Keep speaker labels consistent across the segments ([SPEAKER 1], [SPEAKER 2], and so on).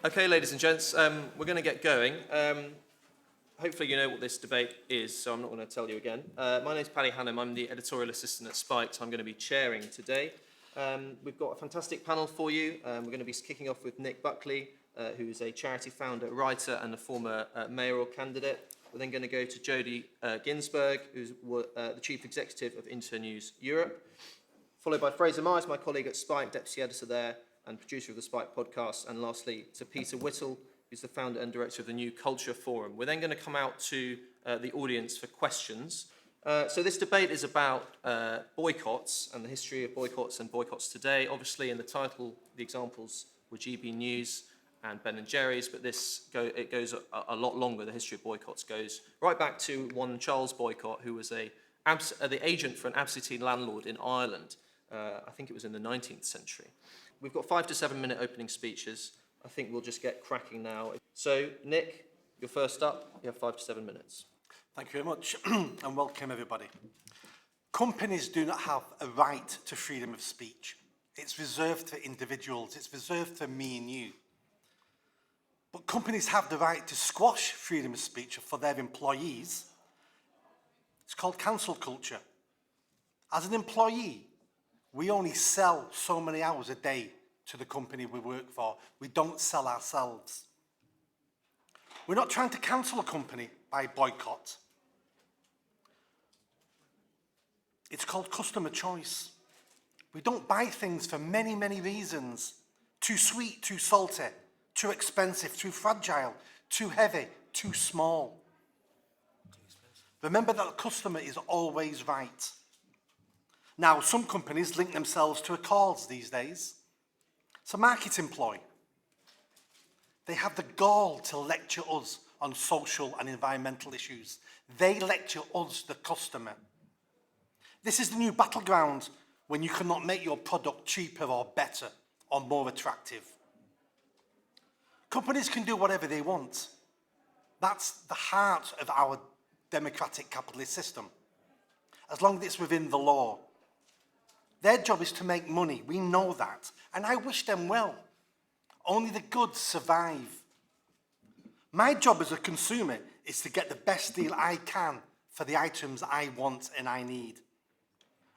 [SPEAKER 1] Okay, ladies and gents, we're going to get going. Hopefully you know what this debate is, so I'm not going to tell you again. My name's Paddy Hannam. I'm the editorial assistant at Spiked. I'm going to be chairing today. We've got a fantastic panel for you. We're going to be kicking off with Nick Buckley, who is a charity founder, writer, and a former mayoral candidate. We're then going to go to Jodie Ginsberg, who's the chief executive of Internews Europe, followed by Fraser Myers, my colleague at Spike, deputy editor there, and producer of the Spike podcast, and lastly to Peter Whittle, who's the founder and director of the New Culture Forum. We're then going to come out to the audience for questions. So this debate is about boycotts and the history of boycotts and boycotts today. Obviously, in the title, the examples were GB News and Ben & Jerry's, but it goes a lot longer. The history of boycotts goes right back to one Charles Boycott, who was the agent for an absentee landlord in Ireland. I think it was in the 19th century. We've got 5 to 7 minute opening speeches. I think we'll just get cracking now. So, Nick, you're first up. You have 5 to 7 minutes.
[SPEAKER 2] Thank you very much, and welcome everybody. Companies do not have a right to freedom of speech. It's reserved for individuals. It's reserved for me and you. But companies have the right to squash freedom of speech for their employees. It's called cancel culture. As an employee, we only sell so many hours a day to the company we work for. We don't sell ourselves. We're not trying to cancel a company by boycott. It's called customer choice. We don't buy things for many, many reasons. Too sweet, too salty, too expensive, too fragile, too heavy, too small. Remember that the customer is always right. Now, some companies link themselves to a cause these days. It's a marketing ploy. They have the gall to lecture us on social and environmental issues. They lecture us, the customer. This is the new battleground when you cannot make your product cheaper or better or more attractive. Companies can do whatever they want. That's the heart of our democratic capitalist system, as long as it's within the law. Their job is to make money. We know that. And I wish them well. Only the good survive. My job as a consumer is to get the best deal I can for the items I want and I need.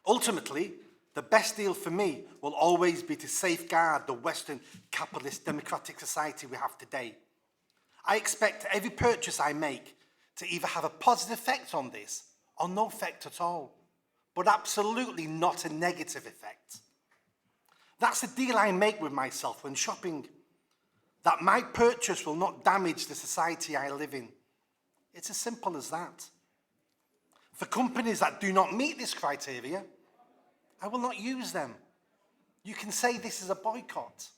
[SPEAKER 2] Ultimately, the best deal for me will always be to safeguard the Western capitalist democratic society we have today. I expect every purchase I make to either have a positive effect on this or no effect at all. But absolutely not a negative effect. That's the deal I make with myself when shopping, that my purchase will not damage the society I live in. It's as simple as that. For companies that do not meet this criteria, I will not use them. You can say this is a boycott.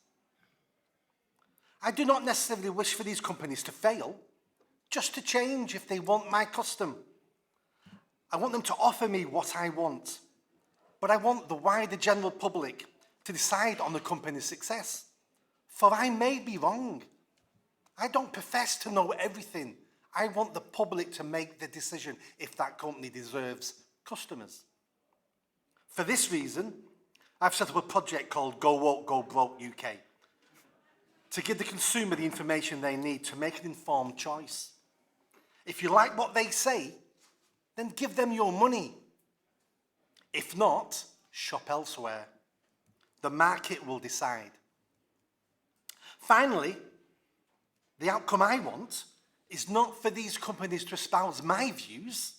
[SPEAKER 2] I do not necessarily wish for these companies to fail, just to change if they want my custom. I want them to offer me what I want, but I want the wider general public to decide on the company's success. For I may be wrong. I don't profess to know everything. I want the public to make the decision if that company deserves customers. For this reason, I've set up a project called Go Woke, Go Broke UK to give the consumer the information they need to make an informed choice. If you like what they say, then give them your money. If not, shop elsewhere. The market will decide. Finally, the outcome I want is not for these companies to espouse my views.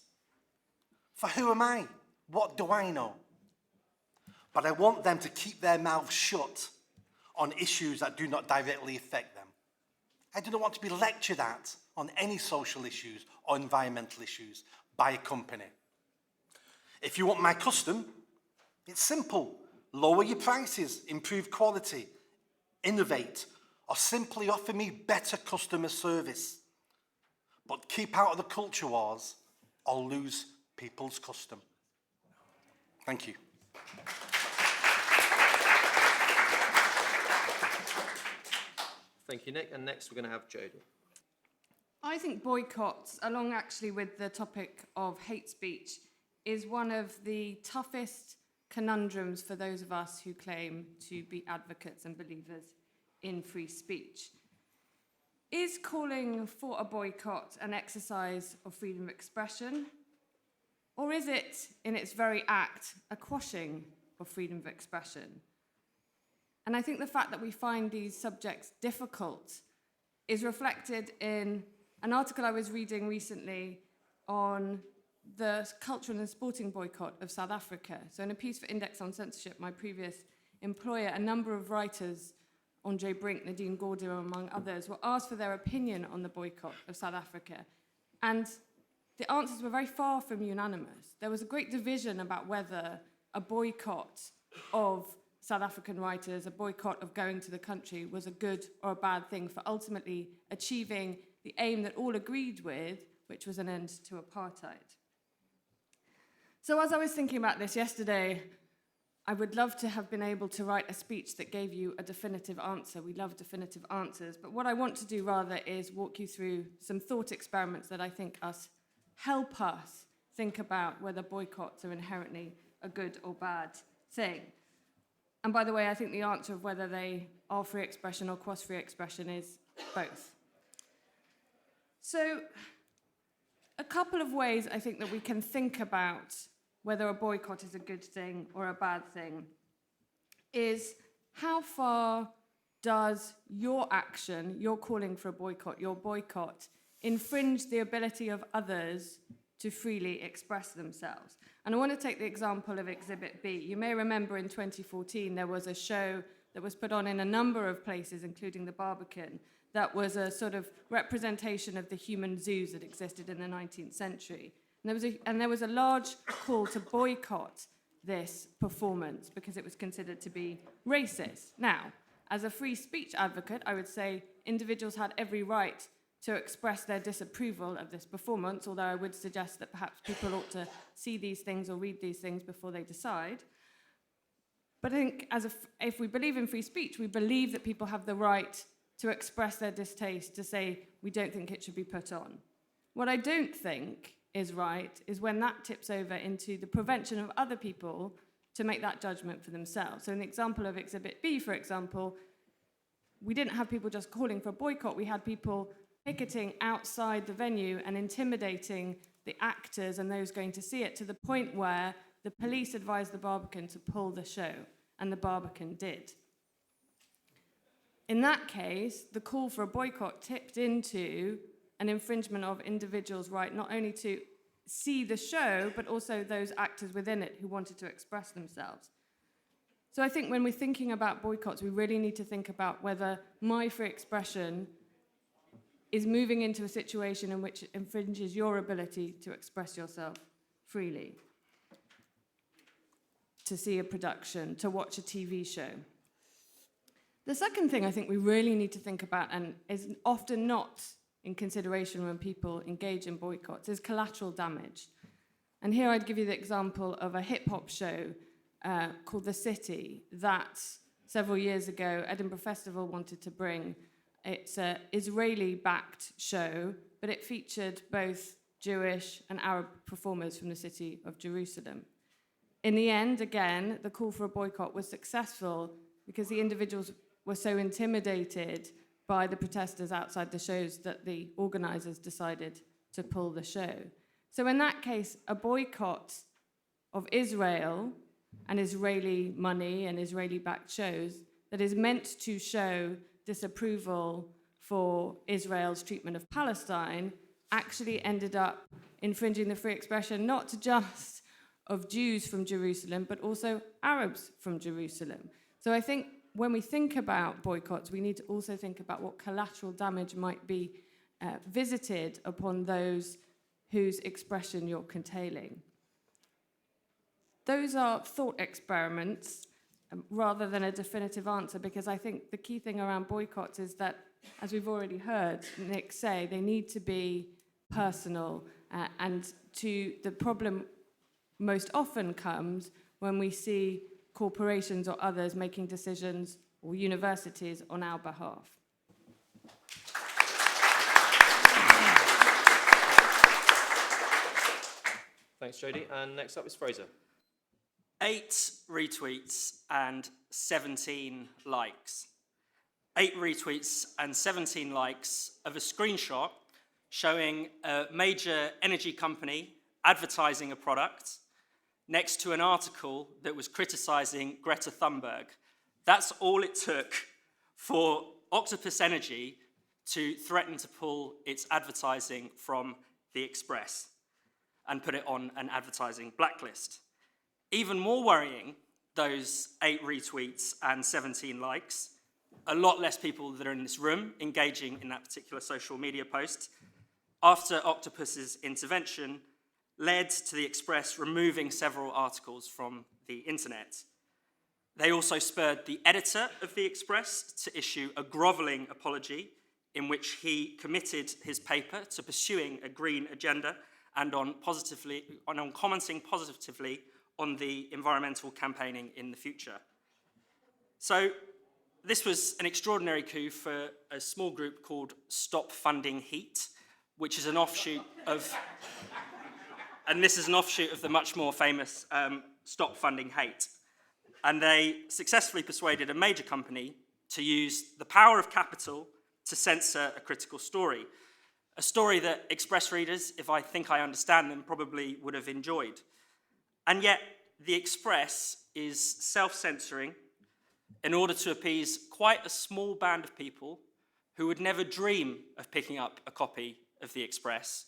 [SPEAKER 2] For who am I? What do I know? But I want them to keep their mouths shut on issues that do not directly affect them. I do not want to be lectured at on any social issues or environmental issues by a company. If you want my custom, it's simple. Lower your prices, improve quality, innovate, or simply offer me better customer service. But keep out of the culture wars or lose people's custom. Thank you.
[SPEAKER 1] Thank you, Nick. And next we're going to have Jodie.
[SPEAKER 3] I think boycotts, along actually with the topic of hate speech, is one of the toughest conundrums for those of us who claim to be advocates and believers in free speech. is calling for a boycott an exercise of freedom of expression? Or is it, in its very act, a quashing of freedom of expression? And I think the fact that we find these subjects difficult is reflected in an article I was reading recently on the cultural and sporting boycott of South Africa. So in a piece for Index on Censorship, my previous employer, a number of writers, Andre Brink, Nadine Gordimer, among others, were asked for their opinion on the boycott of South Africa. And the answers were very far from unanimous. There was a great division about whether a boycott of South African writers, a boycott of going to the country, was a good or a bad thing for ultimately achieving the aim that all agreed with, which was an end to apartheid. So as I was thinking about this yesterday, I would love to have been able to write a speech that gave you a definitive answer. We love definitive answers. But what I want to do rather is walk you through some thought experiments that I think help us think about whether boycotts are inherently a good or bad thing. And by the way, I think the answer of whether they are free expression or cross-free expression is both. So a couple of ways I think that we can think about whether a boycott is a good thing or a bad thing is how far does your action, your calling for a boycott, your boycott, infringe the ability of others to freely express themselves? And I want to take the example of Exhibit B. You may remember in 2014 there was a show that was put on in a number of places, including the Barbican, that was a sort of representation of the human zoos that existed in the 19th century. And there was a large call to boycott this performance because it was considered to be racist. Now, as a free speech advocate, I would say individuals had every right to express their disapproval of this performance, although I would suggest that perhaps people ought to see these things or read these things before they decide. But I think if we believe in free speech, we believe that people have the right to express their distaste, to say, we don't think it should be put on. What I don't think is right is when that tips over into the prevention of other people to make that judgment for themselves. So in the example of Exhibit B, for example, we didn't have people just calling for a boycott, we had people picketing outside the venue and intimidating the actors and those going to see it to the point where the police advised the Barbican to pull the show, and the Barbican did. In that case, the call for a boycott tipped into an infringement of individuals' right not only to see the show, but also those actors within it who wanted to express themselves. So I think when we're thinking about boycotts, we really need to think about whether my free expression is moving into a situation in which it infringes your ability to express yourself freely, to see a production, to watch a TV show. The second thing I think we really need to think about, and is often not in consideration when people engage in boycotts, is collateral damage. And here I'd give you the example of a hip-hop show called The City that several years ago Edinburgh Festival wanted to bring. It's an Israeli-backed show, but it featured both Jewish and Arab performers from the city of Jerusalem. In the end, again, the call for a boycott was successful because the individuals were so intimidated by the protesters outside the shows that the organizers decided to pull the show. So in that case, a boycott of Israel and Israeli money and Israeli-backed shows that is meant to show disapproval for Israel's treatment of Palestine actually ended up infringing the free expression not just of Jews from Jerusalem, but also Arabs from Jerusalem. So I think when we think about boycotts, we need to also think about what collateral damage might be visited upon those whose expression you're curtailing. Those are thought experiments rather than a definitive answer, because I think the key thing around boycotts is that, as we've already heard Nick say, they need to be personal, and the problem most often comes when we see corporations or others making decisions, or universities, on our behalf.
[SPEAKER 1] Thanks, Jodie. And next up is Fraser.
[SPEAKER 4] 8 retweets and 17 likes. 8 retweets and 17 likes of a screenshot showing a major energy company advertising a product next to an article that was criticizing Greta Thunberg. That's all it took for Octopus Energy to threaten to pull its advertising from the Express and put it on an advertising blacklist. Even more worrying, those 8 retweets and 17 likes, a lot less people that are in this room engaging in that particular social media post, after Octopus's intervention, led to the Express removing several articles from the internet. They also spurred the editor of the Express to issue a grovelling apology in which he committed his paper to pursuing a green agenda and on commenting positively on the environmental campaigning in the future. So this was an extraordinary coup for a small group called Stop Funding Heat, which is an offshoot of, and this is an offshoot of the much more famous Stop Funding Hate. And they successfully persuaded a major company to use the power of capital to censor a critical story. A story that Express readers, if I think I understand them, probably would have enjoyed. And yet, the Express is self-censoring in order to appease quite a small band of people who would never dream of picking up a copy of the Express,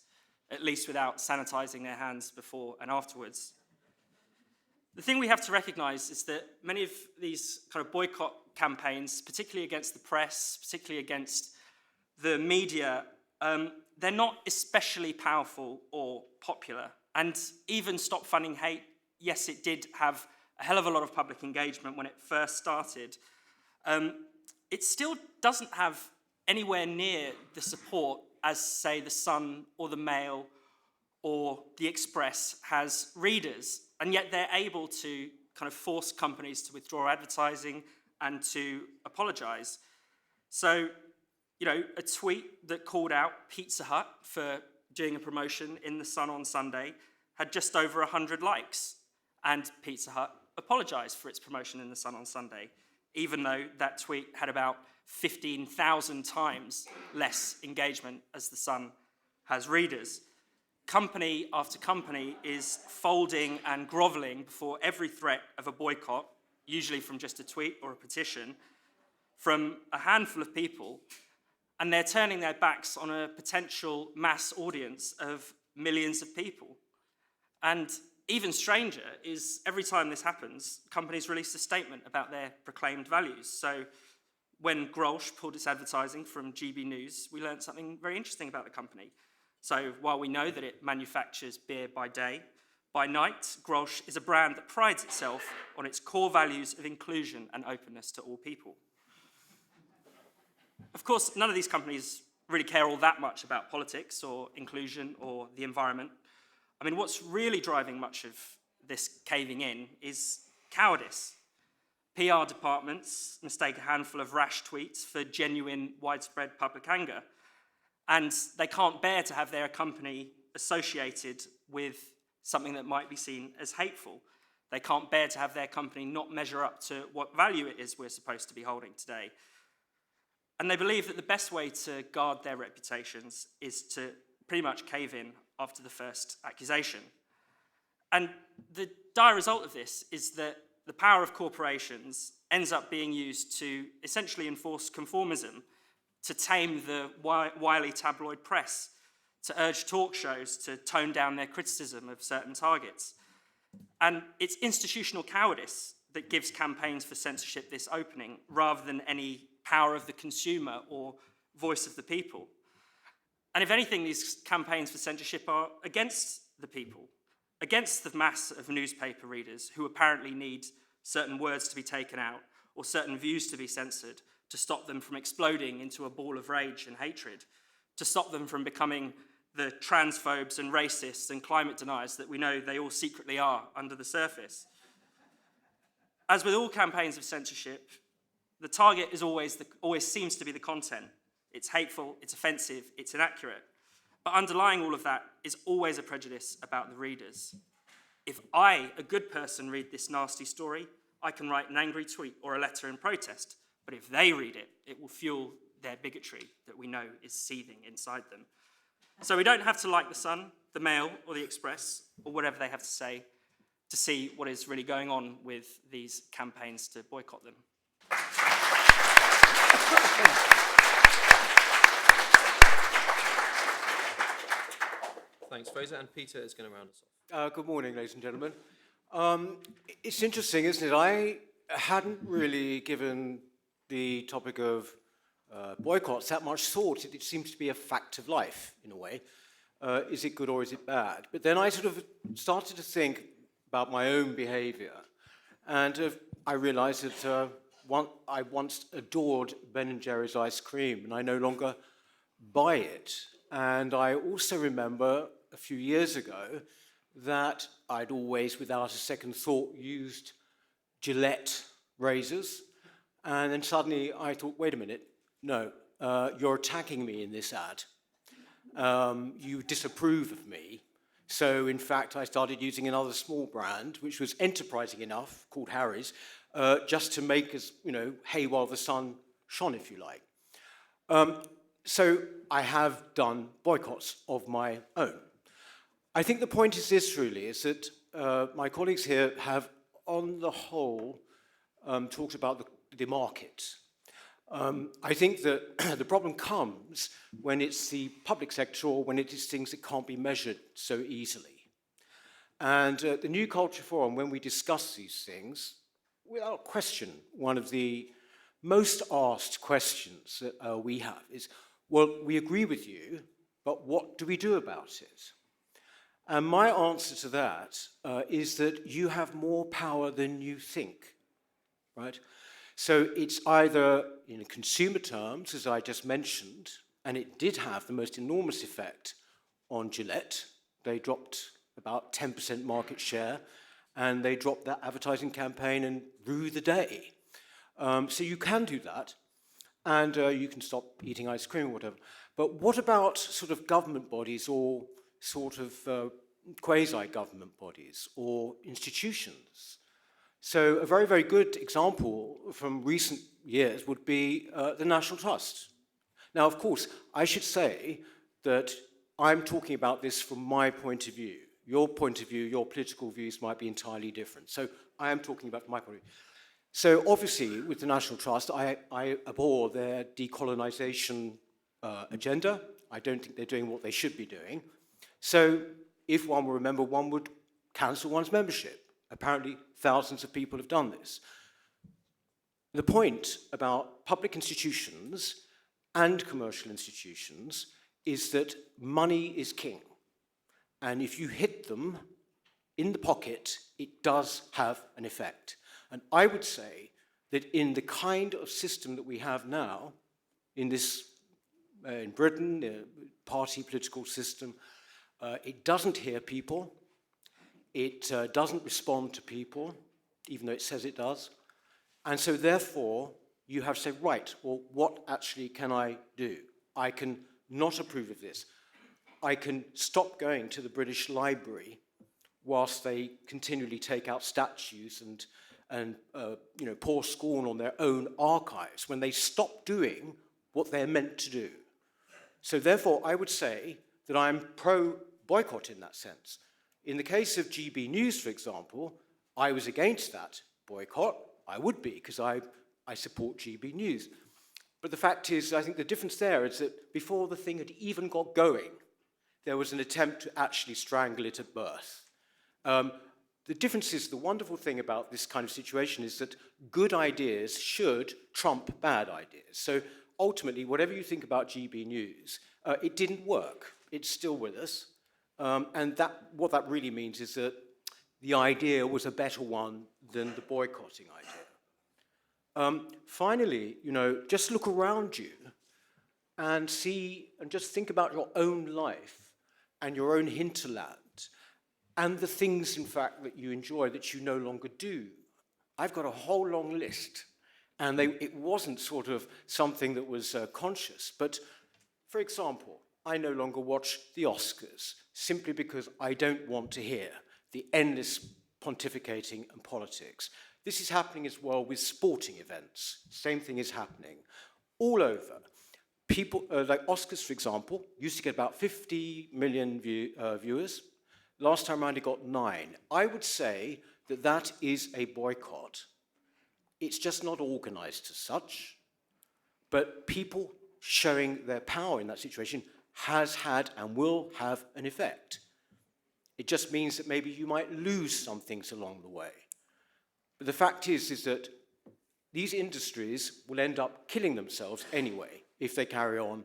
[SPEAKER 4] at least without sanitizing their hands before and afterwards. The thing we have to recognize is that many of these kind of boycott campaigns, particularly against the press, particularly against the media, they're not especially powerful or popular. And even Stop Funding Hate, yes, it did have a hell of a lot of public engagement when it first started. It still doesn't have anywhere near the support as, say, The Sun or the Mail or the Express has readers. And yet they're able to kind of force companies to withdraw advertising and to apologize. So, you know, a tweet that called out Pizza Hut for doing a promotion in The Sun on Sunday had just over 100 likes. And Pizza Hut apologized for its promotion in The Sun on Sunday, even though that tweet had about 15,000 times less engagement as The Sun has readers. Company after company is folding and groveling before every threat of a boycott, usually from just a tweet or a petition, from a handful of people, and they're turning their backs on a potential mass audience of millions of people. And even stranger is every time this happens, companies release a statement about their proclaimed values. So when Grolsch pulled its advertising from GB News, we learned something very interesting about the company. So while we know that it manufactures beer by day, by night, Grolsch is a brand that prides itself on its core values of inclusion and openness to all people. Of course, none of these companies really care all that much about politics or inclusion or the environment. I mean, what's really driving much of this caving in is cowardice. PR departments mistake a handful of rash tweets for genuine, widespread public anger. And they can't bear to have their company associated with something that might be seen as hateful. They can't bear to have their company not measure up to what value it is we're supposed to be holding today. And they believe that the best way to guard their reputations is to pretty much cave in after the first accusation. And the dire result of this is that the power of corporations ends up being used to essentially enforce conformism, to tame the wily tabloid press, to urge talk shows to tone down their criticism of certain targets. And it's institutional cowardice that gives campaigns for censorship this opening, rather than any power of the consumer or voice of the people. And if anything, these campaigns for censorship are against the people, against the mass of newspaper readers who apparently need certain words to be taken out or certain views to be censored to stop them from exploding into a ball of rage and hatred, to stop them from becoming the transphobes and racists and climate deniers that we know they all secretly are under the surface. As with all campaigns of censorship, the target is always seems to be the content. It's hateful, it's offensive, it's inaccurate. But underlying all of that is always a prejudice about the readers. If I, a good person, read this nasty story, I can write an angry tweet or a letter in protest, But if they read it, it will fuel their bigotry that we know is seething inside them. So we don't have to like the Sun, the Mail, or the Express, or whatever they have to say, to see what is really going on with these campaigns to boycott them.
[SPEAKER 1] Thanks, Fraser. And Peter is going to round us off.
[SPEAKER 5] Good morning, ladies and gentlemen. It's interesting, isn't it? I hadn't really given the topic of boycotts that much thought. It seems to be a fact of life, in a way. Is it good or is it bad? But then I sort of started to think about my own behavior, and I realized that I once adored Ben & Jerry's ice cream, and I no longer buy it. And I also remember a few years ago that I'd always, without a second thought, used Gillette razors. And then suddenly I thought, wait a minute, no, you're attacking me in this ad. You disapprove of me. So in fact, I started using another small brand, which was enterprising enough, called Harry's, just to make us, hay while the sun shone, if you like. So I have done boycotts of my own. I think the point is this, really, is that my colleagues here have, on the whole, talked about the market. I think that the problem comes when it's the public sector or when it is things that can't be measured so easily. And the New Culture Forum, when we discuss these things, without question, one of the most asked questions that we have is, well, we agree with you, but what do we do about it? And my answer to that is that you have more power than you think, right? So it's either in consumer terms, as I just mentioned, and it did have the most enormous effect on Gillette. They dropped about 10% market share, and they dropped that advertising campaign and rue the day. So you can do that, and you can stop eating ice cream or whatever. But what about sort of government bodies or sort of quasi-government bodies or institutions? So a very, very good example from recent years would be the National Trust. Now, of course, I should say that I'm talking about this from my point of view. Your point of view, your political views might be entirely different. So I am talking about my point of view. So obviously, with the National Trust, I abhor their decolonization agenda. I don't think they're doing what they should be doing. So if one will remember, one would cancel one's membership. Apparently, thousands of people have done this. The point about public institutions and commercial institutions is that money is king. And if you hit them in the pocket, it does have an effect. And I would say that in the kind of system that we have now, in Britain, the party political system, it doesn't hear people. It doesn't respond to people, even though it says it does. And so therefore, you have to say, right, well, what actually can I do? I can not approve of this. I can stop going to the British Library whilst they continually take out statues and pour scorn on their own archives when they stop doing what they're meant to do. So therefore, I would say that I'm pro-boycott in that sense. In the case of GB News, for example, I was against that boycott. I would be, because I support GB News. But the fact is, I think the difference there is that before the thing had even got going, there was an attempt to actually strangle it at birth. The difference is, the wonderful thing about this kind of situation is that good ideas should trump bad ideas. So ultimately, whatever you think about GB News, it didn't work. It's still with us. And what that really means is that the idea was a better one than the boycotting idea. Finally, just look around you and see, and just think about your own life and your own hinterland and the things, in fact, that you enjoy that you no longer do. I've got a whole long list, and it wasn't sort of something that was conscious. But, for example, I no longer watch the Oscars simply because I don't want to hear the endless pontificating and politics. This is happening as well with sporting events. Same thing is happening all over. People, like Oscars, for example, used to get about 50 million viewers. Last time around, it got 9. I would say that that is a boycott. It's just not organized as such, but people showing their power in that situation has had and will have an effect. It just means that maybe you might lose some things along the way. But the fact is that these industries will end up killing themselves anyway if they carry on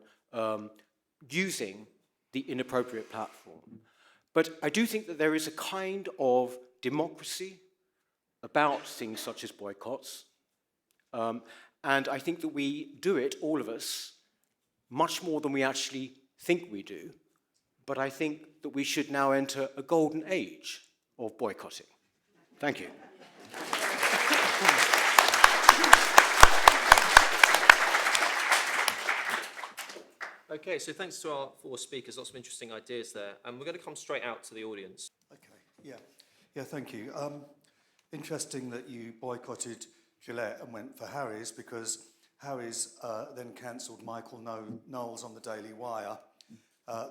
[SPEAKER 5] using the inappropriate platform. But I do think that there is a kind of democracy about things such as boycotts. And I think that we do it, all of us, much more than we actually think we do. But I think that we should now enter a golden age of boycotting. Thank you.
[SPEAKER 1] Okay, so thanks to our 4 speakers, lots of interesting ideas there. And we're going to come straight out to the audience.
[SPEAKER 6] Okay, yeah, thank you. Interesting that you boycotted Gillette and went for Harry's, because Harry's then cancelled Michael Knowles on the Daily Wire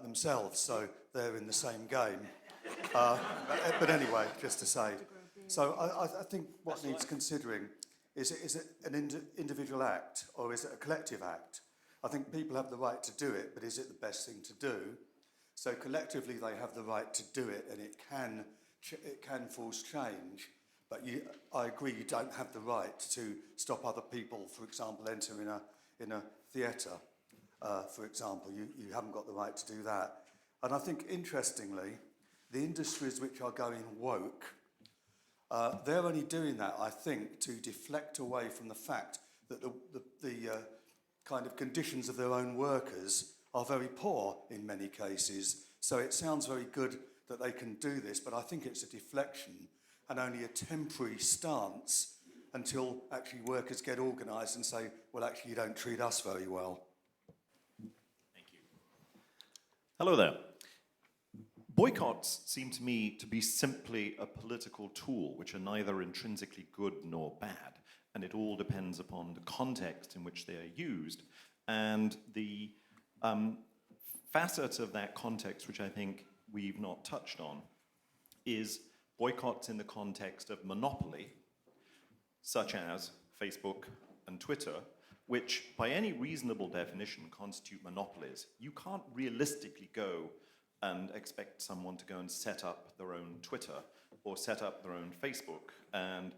[SPEAKER 6] themselves, so they're in the same game. But anyway, just to say. So I think what needs considering is it an individual act or is it a collective act? I think people have the right to do it, but is it the best thing to do? So collectively they have the right to do it, and it can force change. But I agree, you don't have the right to stop other people, for example, entering in a theatre, for example. You haven't got the right to do that. And I think, interestingly, the industries which are going woke, they're only doing that, I think, to deflect away from the fact that the kind of conditions of their own workers are very poor in many cases. So it sounds very good that they can do this, but I think it's a deflection and only a temporary stance until actually workers get organised and say, well, actually, you don't treat us very well.
[SPEAKER 7] Thank you. Hello there. Boycotts seem to me to be simply a political tool, which are neither intrinsically good nor bad, and it all depends upon the context in which they are used. And the facet of that context, which I think we've not touched on, is boycotts in the context of monopoly, such as Facebook and Twitter, which by any reasonable definition constitute monopolies. You can't realistically go and expect someone to go and set up their own Twitter or set up their own Facebook and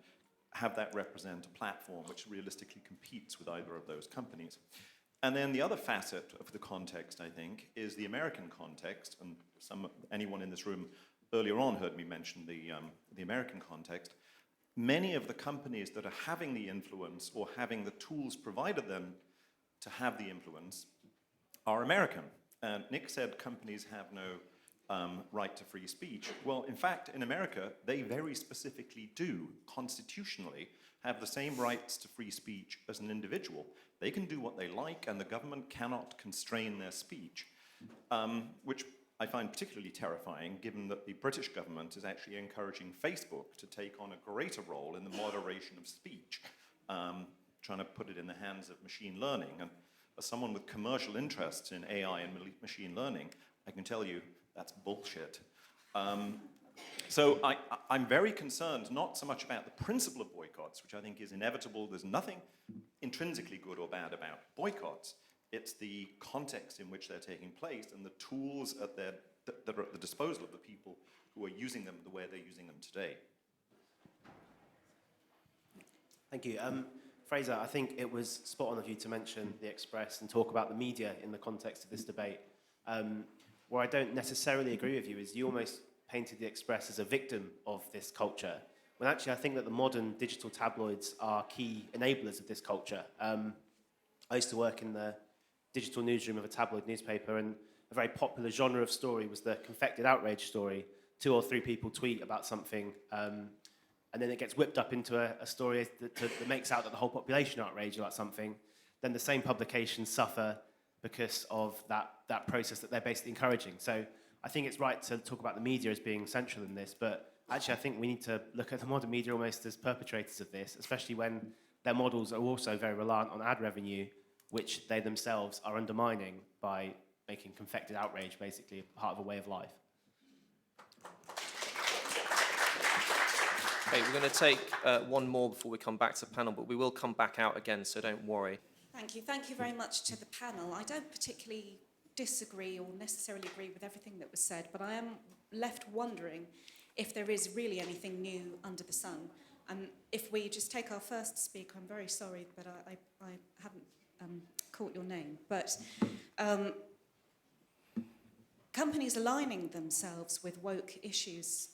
[SPEAKER 7] have that represent a platform which realistically competes with either of those companies. And then the other facet of the context, I think, is the American context, and anyone in this room earlier on heard me mention the American context. Many of the companies that are having the influence or having the tools provided them to have the influence are American. And Nick said companies have no right to free speech. Well, in fact, in America, they very specifically do, constitutionally, have the same rights to free speech as an individual. They can do what they like, and the government cannot constrain their speech, which I find particularly terrifying, given that the British government is actually encouraging Facebook to take on a greater role in the moderation of speech, trying to put it in the hands of machine learning. And as someone with commercial interests in AI and machine learning, I can tell you that's bullshit. So I'm very concerned not so much about the principle of boycotts, which I think is inevitable. There's nothing intrinsically good or bad about boycotts. It's the context in which they're taking place and the tools that are at the disposal of the people who are using them the way they're using them today.
[SPEAKER 8] Thank you. Fraser, I think it was spot on of you to mention the Express and talk about the media in the context of this debate. Where I don't necessarily agree with you is you almost painted the Express as a victim of this culture, when actually I think that the modern digital tabloids are key enablers of this culture. I used to work in the digital newsroom of a tabloid newspaper, and a very popular genre of story was the confected outrage story. 2 or 3 people tweet about something, and then it gets whipped up into a story that makes out that the whole population are outraged about something. Then the same publications suffer because of that process that they're basically encouraging. So I think it's right to talk about the media as being central in this, but Actually, I think we need to look at the modern media almost as perpetrators of this, especially when their models are also very reliant on ad revenue, which they themselves are undermining by making confected outrage basically part of a way of life.
[SPEAKER 1] Okay, we're going to take one more before we come back to the panel, but we will come back out again, so don't worry.
[SPEAKER 9] Thank you. Thank you very much to the panel. I don't particularly disagree or necessarily agree with everything that was said, but I am left wondering if there is really anything new under the sun. If we just take our first speaker, I'm very sorry, but I haven't caught your name, but companies aligning themselves with woke issues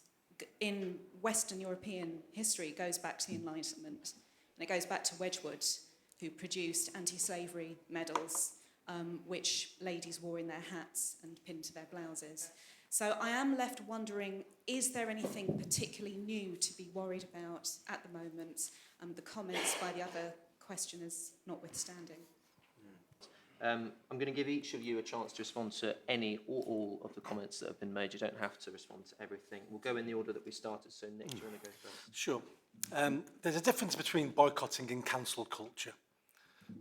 [SPEAKER 9] in Western European history goes back to the Enlightenment, and it goes back to Wedgwood, who produced anti-slavery medals, which ladies wore in their hats and pinned to their blouses. So I am left wondering, is there anything particularly new to be worried about at the moment? The comments by the other questioners notwithstanding.
[SPEAKER 1] I'm going to give each of you a chance to respond to any or all of the comments that have been made. You don't have to respond to everything. We'll go in the order that we started. So, Nick, do you want to go first?
[SPEAKER 2] Sure. There's a difference between boycotting and cancel culture.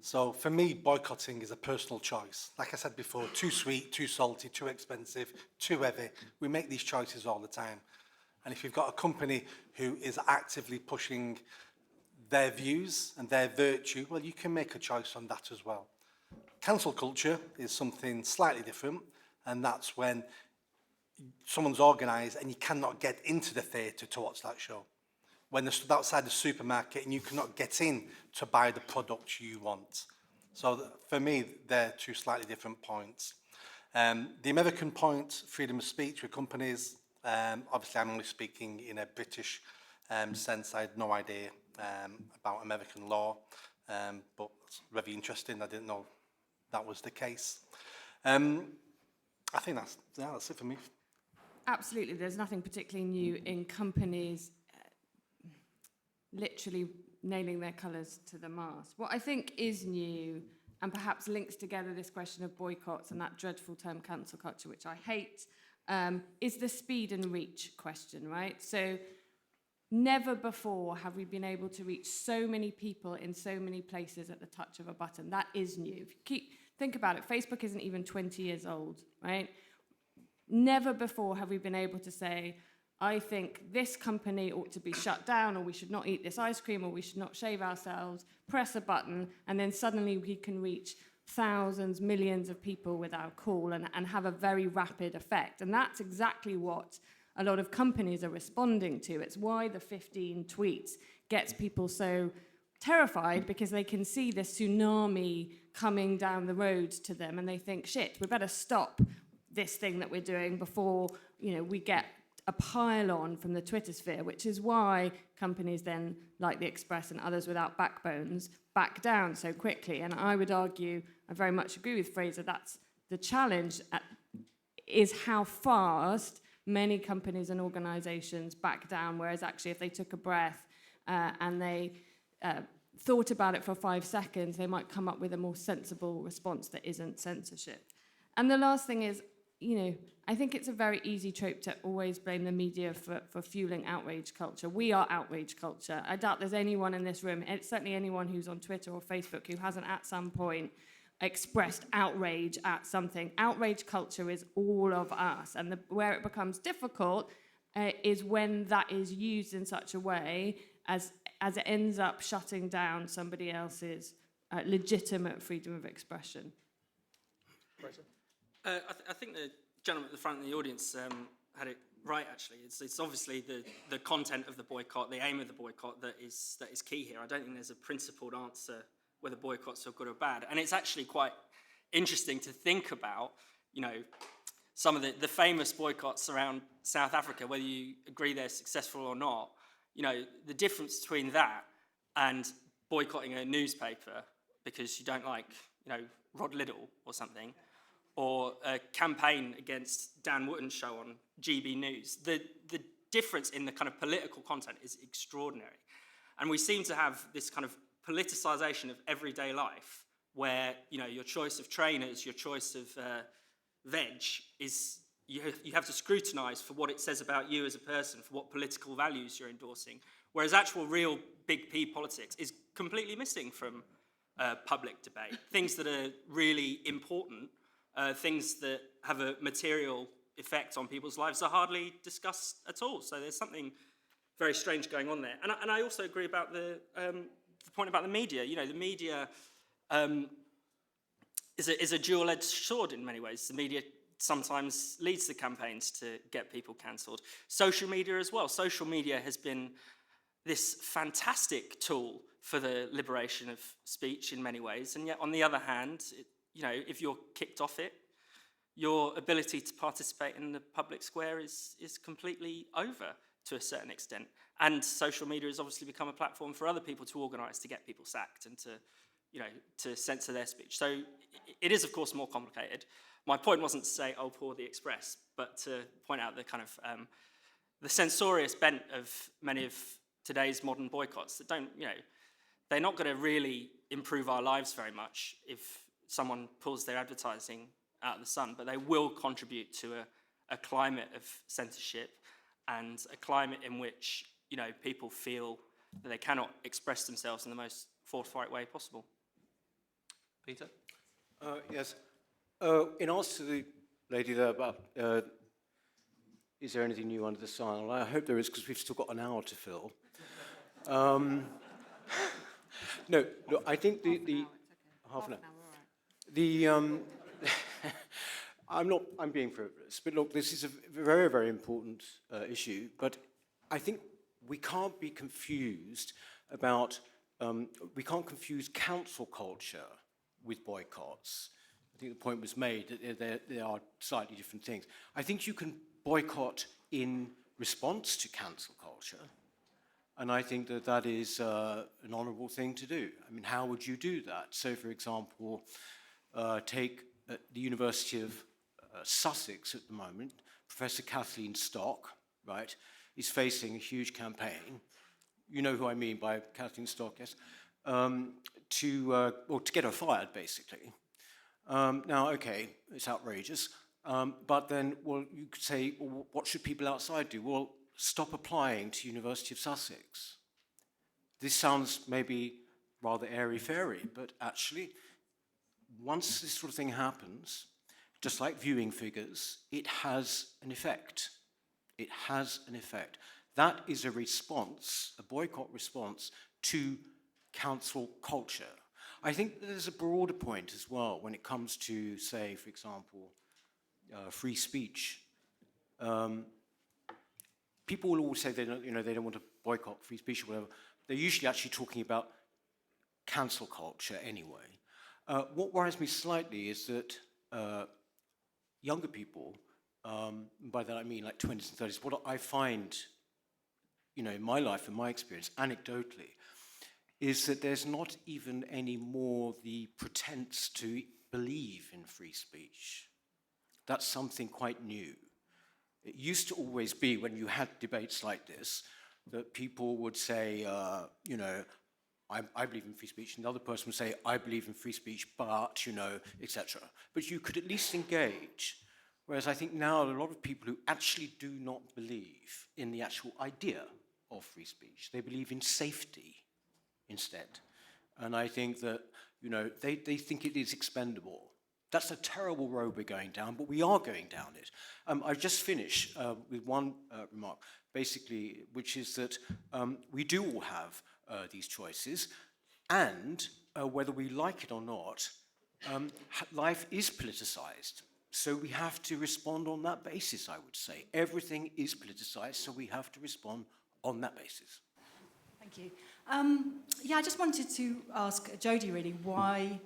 [SPEAKER 2] So for me, boycotting is a personal choice. Like I said before, too sweet, too salty, too expensive, too heavy. We make these choices all the time. And if you've got a company who is actively pushing their views and their virtue, well, you can make a choice on that as well. Cancel culture is something slightly different, and that's when someone's organised and you cannot get into the theatre to watch that show. When they're stood outside the supermarket and you cannot get in to buy the product you want. So for me, they're two slightly different points. The American point, freedom of speech with companies, obviously I'm only speaking in a British sense. I had no idea about American law, but it's very interesting. I didn't know that was the case. I think that's it for me.
[SPEAKER 3] Absolutely, there's nothing particularly new in companies literally nailing their colours to the mast. What I think is new, and perhaps links together this question of boycotts and that dreadful term cancel culture, which I hate, is the speed and reach question, right? So never before have we been able to reach so many people in so many places at the touch of a button. That is new. If you think about it, Facebook isn't even 20 years old, right? Never before have we been able to say, I think this company ought to be shut down, or we should not eat this ice cream, or we should not shave ourselves, press a button, and then suddenly we can reach thousands, millions of people with our call and have a very rapid effect. And that's exactly what a lot of companies are responding to. It's why the 15 tweets gets people so terrified, because they can see the tsunami coming down the road to them, and they think, shit, we better stop this thing that we're doing before, we get a pile-on from the Twitter sphere, which is why companies then, like The Express and others without backbones, back down so quickly. And I would argue, I very much agree with Fraser, that's the challenge, is how fast many companies and organisations back down, whereas actually if they took a breath and they thought about it for 5 seconds, they might come up with a more sensible response that isn't censorship. And the last thing is, I think it's a very easy trope to always blame the media for fueling outrage culture. We are outrage culture. I doubt there's anyone in this room, and certainly anyone who's on Twitter or Facebook, who hasn't at some point expressed outrage at something. Outrage culture is all of us, and where it becomes difficult is when that is used in such a way as it ends up shutting down somebody else's legitimate freedom of expression.
[SPEAKER 4] I think the gentleman at the front of the audience had it right, actually. It's obviously the content of the boycott, the aim of the boycott that is key here. I don't think there's a principled answer whether boycotts are good or bad. And it's actually quite interesting to think about, some of the famous boycotts around South Africa, whether you agree they're successful or not. The difference between that and boycotting a newspaper because you don't like, Rod Liddell or something, or a campaign against Dan Wootton's show on GB News. The difference in the kind of political content is extraordinary. And we seem to have this kind of politicisation of everyday life where, your choice of trainers, your choice of veg is you have to scrutinise for what it says about you as a person, for what political values you're endorsing, whereas actual real big P politics is completely missing from public debate. Things that are really important, things that have a material effect on people's lives are hardly discussed at all. So there's something very strange going on there. And I also agree about the point about the media. You know, the media is a dual-edged sword in many ways. The media sometimes leads the campaigns to get people cancelled. Social media as well. Social media has been this fantastic tool for the liberation of speech in many ways, and yet on the other hand, you know, if you're kicked off it, your ability to participate in the public square is completely over to a certain extent. And social media has obviously become a platform for other people to organise to get people sacked and to, you know, to censor their speech. So it is, of course, more complicated. My point wasn't to say, oh, poor the Express, but to point out the kind of the censorious bent of many of today's modern boycotts that don't, you know, they're not going to really improve our lives very much if someone pulls their advertising out of the sun, but they will contribute to a climate of censorship and a climate in which, you know, people feel that they cannot express themselves in the most forthright way possible.
[SPEAKER 1] Peter?
[SPEAKER 5] Yes. In answer to the lady there about, is there anything new under the sun? Well, I hope there is, because we've still got an hour to fill. No, look, I think the half an hour. The I'm being frivolous, but look, this is a very, very important issue. But I think we can't be confused about we can't confuse cancel culture with boycotts. I think the point was made that they are slightly different things. I think you can boycott in response to cancel culture, and I think that that is an honourable thing to do. I mean, how would you do that? So, for example, take at the University of Sussex at the moment, Professor Kathleen Stock, right, is facing a huge campaign. You know who I mean by Kathleen Stock, yes? To get her fired, basically. Now, okay, it's outrageous, but then, well, you could say, well, what should people outside do? Well, stop applying to University of Sussex. This sounds maybe rather airy-fairy, but actually, once this sort of thing happens, just like viewing figures, it has an effect. It has an effect. That is a response, a boycott response to cancel culture. I think there's a broader point as well when it comes to, say, for example, free speech. People will always say they don't want to boycott free speech or whatever. They're usually actually talking about cancel culture anyway. What worries me slightly is that younger people, by that I mean like 20s and 30s, what I find, you know, in my life and my experience, anecdotally, is that there's not even any more the pretense to believe in free speech. That's something quite new. It used to always be, when you had debates like this, that people would say, you know, I believe in free speech, and the other person would say, I believe in free speech, but, you know, etc. But you could at least engage. Whereas I think now there are a lot of people who actually do not believe in the actual idea of free speech. They believe in safety instead. And I think that, you know, they think it is expendable. That's a terrible road we're going down, but we are going down it. I'll just finish with one remark, basically, which is that we do all have these choices, and whether we like it or not, life is politicized. So we have to respond on that basis, I would say. Everything is politicized, so we have to respond on that basis.
[SPEAKER 10] Thank you. Yeah, I just wanted to ask Jodie, really, why,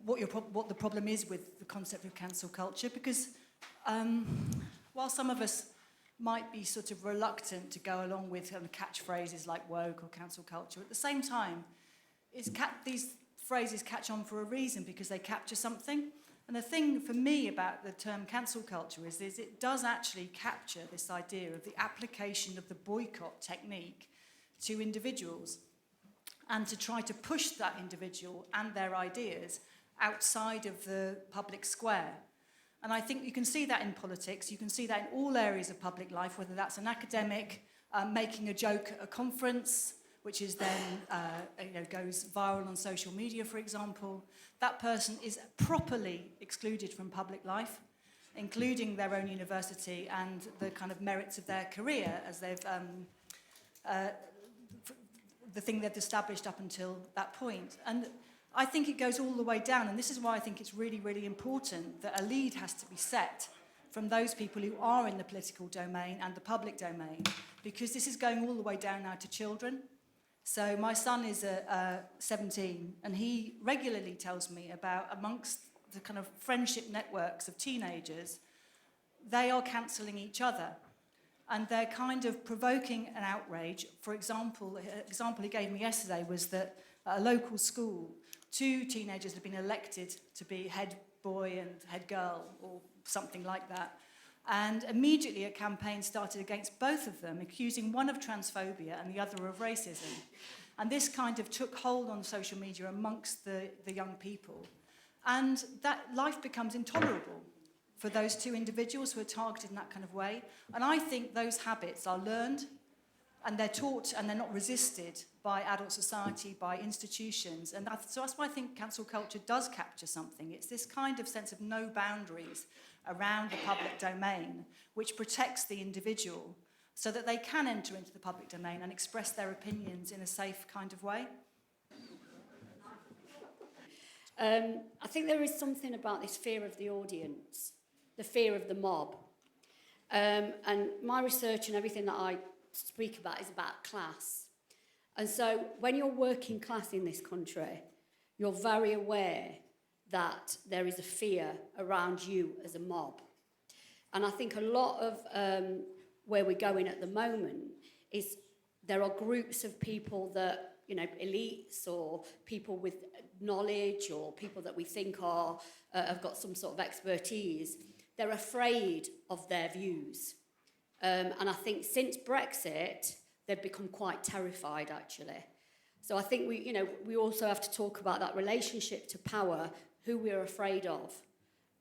[SPEAKER 10] what the problem is with the concept of cancel culture, because while some of us might be sort of reluctant to go along with catchphrases like woke or cancel culture, at the same time, these phrases catch on for a reason, because they capture something. And the thing for me about the term cancel culture is it does actually capture this idea of the application of the boycott technique to individuals, and to try to push that individual and their ideas outside of the public square. And I think you can see that in politics, you can see that in all areas of public life, whether that's an academic making a joke at a conference, which is then goes viral on social media, for example. That person is properly excluded from public life, including their own university and the kind of merits of their career as they've the thing they've established up until that point. And I think it goes all the way down, and this is why I think it's really, really important that a lead has to be set from those people who are in the political domain and the public domain, because this is going all the way down now to children. So my son is 17, and he regularly tells me about, amongst the kind of friendship networks of teenagers, they are cancelling each other. And they're kind of provoking an outrage. For example, an example he gave me yesterday was that at a local school, 2 teenagers had been elected to be head boy and head girl, or something like that. And immediately a campaign started against both of them, accusing one of transphobia and the other of racism. And this kind of took hold on social media amongst the young people. And that life becomes intolerable for those 2 individuals who are targeted in that kind of way. And I think those habits are learned, and they're taught, and they're not resisted by adult society, by institutions. And so that's why I think cancel culture does capture something. It's this kind of sense of no boundaries around the public domain, which protects the individual so that they can enter into the public domain and express their opinions in a safe kind of way.
[SPEAKER 11] I think there is something about this fear of the audience, the fear of the mob. And my research and everything that I speak about is about class. And so when you're working class in this country, you're very aware that there is a fear around you as a mob. And I think a lot of where we're going at the moment is there are groups of people that, elites or people with knowledge or people that we think are have got some sort of expertise. They're afraid of their views. And I think since Brexit, they've become quite terrified, actually. So I think we also have to talk about that relationship to power, who we're afraid of,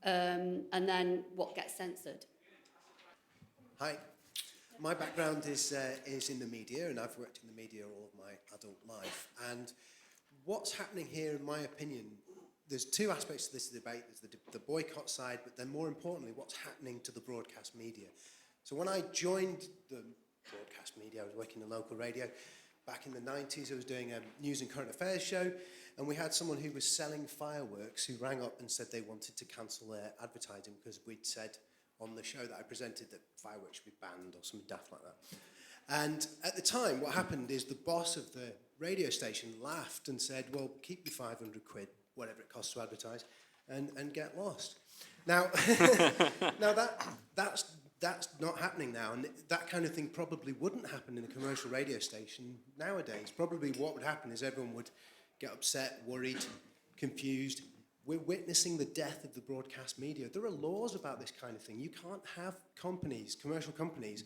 [SPEAKER 11] and then what gets censored.
[SPEAKER 12] Hi. My background is in the media, and I've worked in the media all of my adult life. And what's happening here, in my opinion, there's 2 aspects to this debate. There's the boycott side, but then more importantly, what's happening to the broadcast media. So when I joined the broadcast media, I was working in local radio. Back in the 90s, I was doing a news and current affairs show, and we had someone who was selling fireworks who rang up and said they wanted to cancel their advertising because we'd said on the show that I presented that fireworks should be banned or something daft like that. And at the time, what happened is the boss of the radio station laughed and said, well, keep your 500 quid, whatever it costs to advertise, and get lost. Now, that's not happening now, and that kind of thing probably wouldn't happen in a commercial radio station nowadays. Probably what would happen is everyone would get upset, worried, confused. We're witnessing the death of the broadcast media. There are laws about this kind of thing. You can't have companies, commercial companies,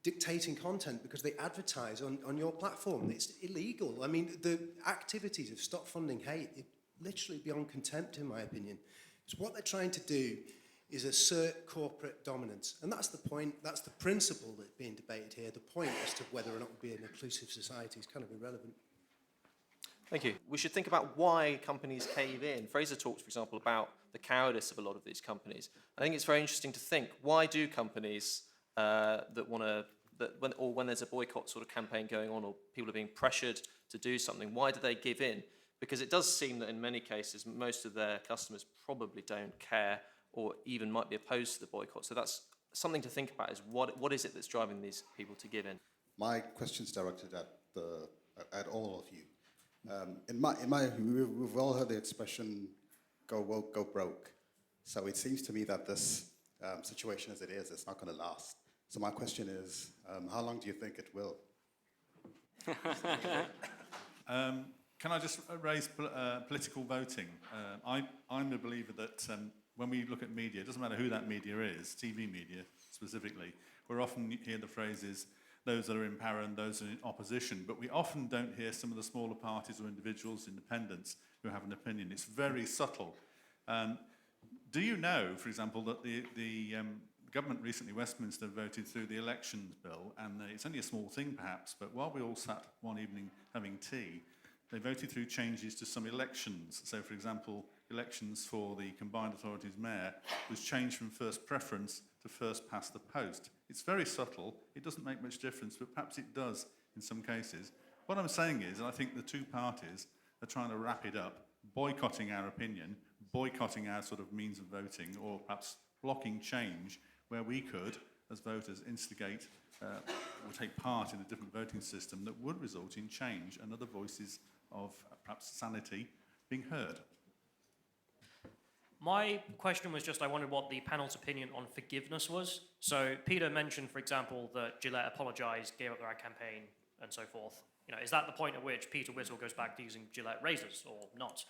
[SPEAKER 12] dictating content because they advertise on your platform. It's illegal. I mean, the activities of Stop Funding Hate are literally beyond contempt, in my opinion. So what they're trying to do is assert corporate dominance. And that's the point, that's the principle that's being debated here. The point as to whether or not we'll be an inclusive society is kind of irrelevant.
[SPEAKER 1] Thank you. We should think about why companies cave in. Fraser talked, for example, about the cowardice of a lot of these companies. I think it's very interesting to think, why do companies when there's a boycott sort of campaign going on or people are being pressured to do something, why do they give in? Because it does seem that in many cases, most of their customers probably don't care or even might be opposed to the boycott. So that's something to think about, is what is it that's driving these people to give in?
[SPEAKER 13] My question's directed at all of you. We've all heard the expression, go woke, go broke. So it seems to me that this situation as it is, it's not going to last. So my question is, how long do you think it will?
[SPEAKER 14] Can I just raise political voting? I'm a believer that when we look at media, it doesn't matter who that media is, TV media specifically, we're often hear the phrases, those that are in power and those in opposition, but we often don't hear some of the smaller parties or individuals, independents, who have an opinion. It's very subtle. Do you know, for example, that the government recently, Westminster, voted through the elections bill, and it's only a small thing perhaps, but while we all sat one evening having tea, they voted through changes to some elections. So, for example, elections for the combined authorities mayor was changed from first preference to first past the post. It's very subtle, it doesn't make much difference, but perhaps it does in some cases. What I'm saying is, and I think the two parties are trying to wrap it up, boycotting our opinion, boycotting our sort of means of voting, or perhaps blocking change where we could, as voters, instigate or take part in a different voting system that would result in change and other voices of perhaps sanity being heard.
[SPEAKER 15] My question was just, I wondered what the panel's opinion on forgiveness was. So Peter mentioned, for example, that Gillette apologised, gave up their ad campaign, and so forth. You know, is that the point at which Peter Whittle goes back to using Gillette razors, or not?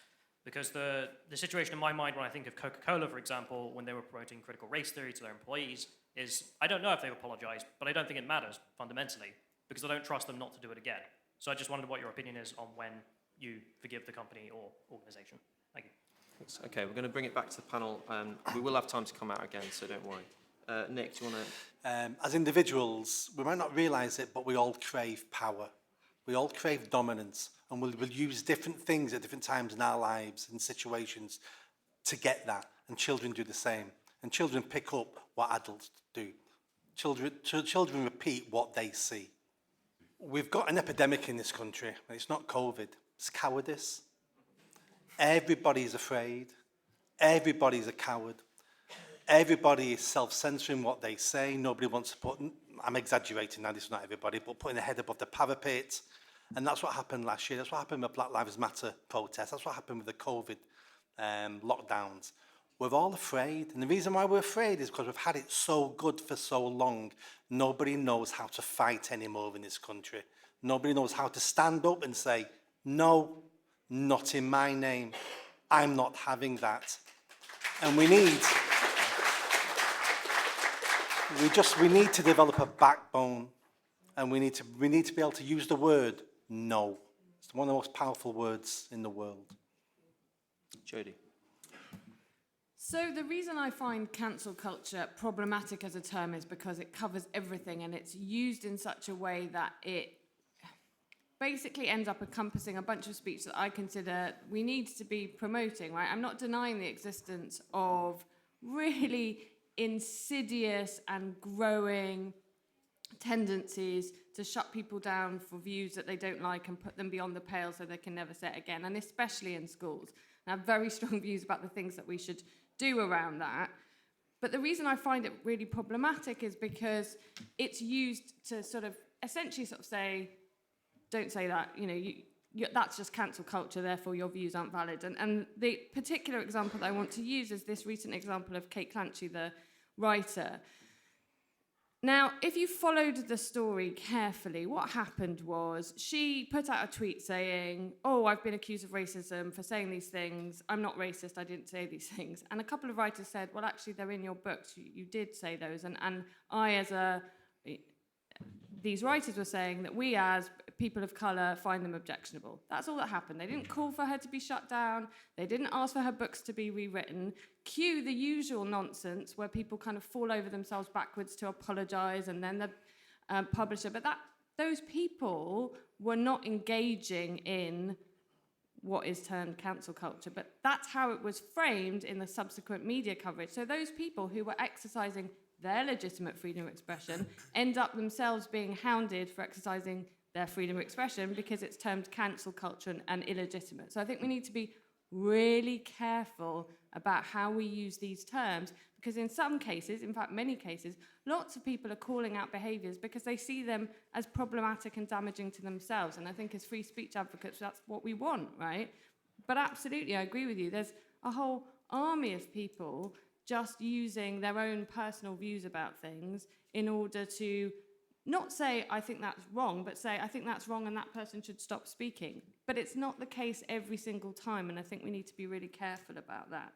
[SPEAKER 15] Because the situation in my mind when I think of Coca-Cola, for example, when they were promoting critical race theory to their employees, is I don't know if they've apologised, but I don't think it matters fundamentally, because I don't trust them not to do it again. So I just wondered what your opinion is on when you forgive the company or organisation. Thank you.
[SPEAKER 1] Thanks. Okay, we're going to bring it back to the panel. We will have time to come out again, so don't worry. Nick, do you want to...
[SPEAKER 2] As individuals, we might not realise it, but we all crave power. We all crave dominance, and we'll use different things at different times in our lives and situations to get that. And children do the same. And children pick up what adults do. Children repeat what they see. We've got an epidemic in this country, and it's not COVID, it's cowardice. Everybody's afraid. Everybody's a coward. Everybody is self-censoring what they say. Nobody wants to put, I'm exaggerating now, this is not everybody, but putting their head above the parapet. And that's what happened last year. That's what happened with Black Lives Matter protests. That's what happened with the COVID lockdowns. We're all afraid. And the reason why we're afraid is because we've had it so good for so long. Nobody knows how to fight anymore in this country. Nobody knows how to stand up and say, no, not in my name. I'm not having that. And we need to develop a backbone, and we need to be able to use the word no. It's one of the most powerful words in the world.
[SPEAKER 1] Jodie.
[SPEAKER 3] So the reason I find cancel culture problematic as a term is because it covers everything, and it's used in such a way that it basically ends up encompassing a bunch of speech that I consider we need to be promoting, right? I'm not denying the existence of really insidious and growing tendencies to shut people down for views that they don't like and put them beyond the pale so they can never say it again, and especially in schools. And I have very strong views about the things that we should do around that. But the reason I find it really problematic is because it's used to sort of essentially sort of say, don't say that, you know, that's just cancel culture, therefore your views aren't valid. And the particular example that I want to use is this recent example of Kate Clancy, the writer. Now, if you followed the story carefully, what happened was she put out a tweet saying, oh, I've been accused of racism for saying these things. I'm not racist, I didn't say these things. And a couple of writers said, well, actually, they're in your books. You did say those. And these writers were saying that we as people of colour find them objectionable. That's all that happened. They didn't call for her to be shut down. They didn't ask for her books to be rewritten. Cue the usual nonsense where people kind of fall over themselves backwards to apologise and then the publisher. But those people were not engaging in what is termed cancel culture. But that's how it was framed in the subsequent media coverage. So those people who were exercising their legitimate freedom of expression end up themselves being hounded for exercising their freedom of expression because it's termed cancel culture and illegitimate. So I think we need to be really careful about how we use these terms, because in some cases, in fact many cases, lots of people are calling out behaviours because they see them as problematic and damaging to themselves. And I think as free speech advocates, that's what we want, right? But absolutely, I agree with you. There's a whole army of people just using their own personal views about things in order to not say, I think that's wrong, but say, I think that's wrong and that person should stop speaking. But it's not the case every single time, and I think we need to be really careful about that.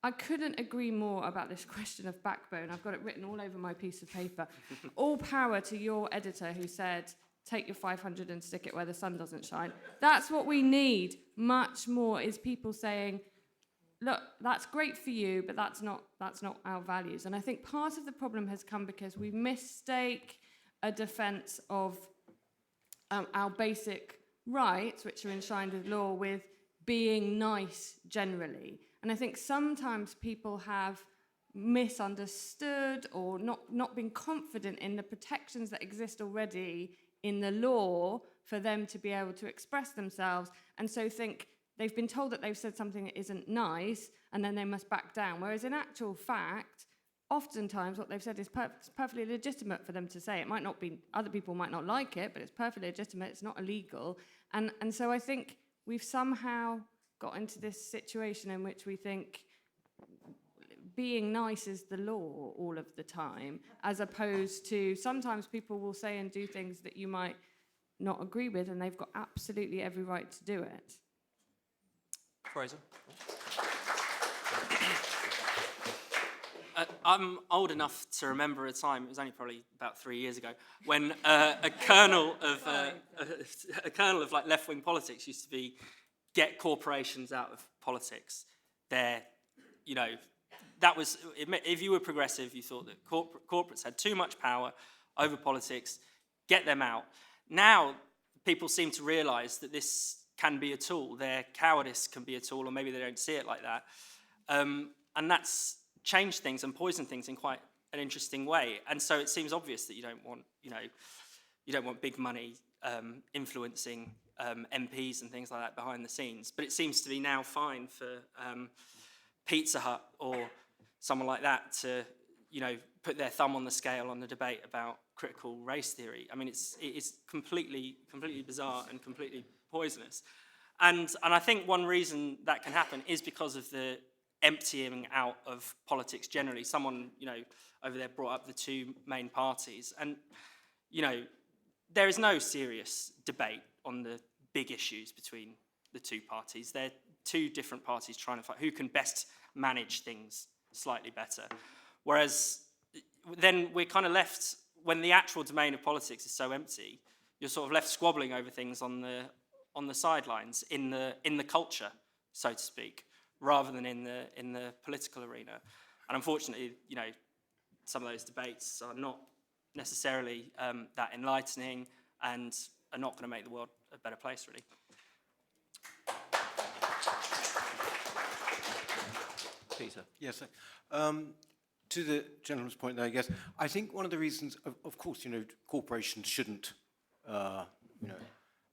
[SPEAKER 3] I couldn't agree more about this question of backbone. I've got it written all over my piece of paper. All power to your editor who said, take your 500 and stick it where the sun doesn't shine. That's what we need much more, is people saying, look, that's great for you, but that's not our values. And I think part of the problem has come because we mistake a defence of our basic rights, which are enshrined with law, with being nice generally. And I think sometimes people have misunderstood or not been confident in the protections that exist already in the law for them to be able to express themselves, and so think they've been told that they've said something that isn't nice and then they must back down. Whereas in actual fact, oftentimes what they've said is perfectly legitimate for them to say. It might not be, other people might not like it, but it's perfectly legitimate, it's not illegal. And so I think we've somehow got into this situation in which we think being nice is the law all of the time, as opposed to sometimes people will say and do things that you might not agree with, and they've got absolutely every right to do it.
[SPEAKER 1] Fraser?
[SPEAKER 4] I'm old enough to remember a time, it was only probably about 3 years ago, when a kernel of like left-wing politics used to be get corporations out of politics. They're, you know, that was, if you were progressive, you thought that corporates had too much power over politics, get them out. Now, people seem to realise that this can be a tool. Their cowardice can be a tool, or maybe they don't see it like that. And that's changed things and poisoned things in quite an interesting way. And so it seems obvious that you don't want, you know, you don't want big money influencing MPs and things like that behind the scenes. But it seems to be now fine for Pizza Hut or someone like that to, you know, put their thumb on the scale on the debate about critical race theory. I mean, it is completely bizarre and completely poisonous. And I think one reason that can happen is because of the emptying out of politics generally. Someone, you know, over there brought up the two main parties. And, you know, there is no serious debate on the big issues between the two parties. They're two different parties trying to fight who can best manage things slightly better. Whereas then we're kind of left, when the actual domain of politics is so empty, you're sort of left squabbling over things on the sidelines, in the culture, so to speak, rather than in the political arena. And unfortunately, you know, some of those debates are not necessarily that enlightening and are not going to make the world a better place, really.
[SPEAKER 1] Peter?
[SPEAKER 5] Yes. To the gentleman's point there, I guess, I think one of the reasons, of course, you know, corporations shouldn't, you know,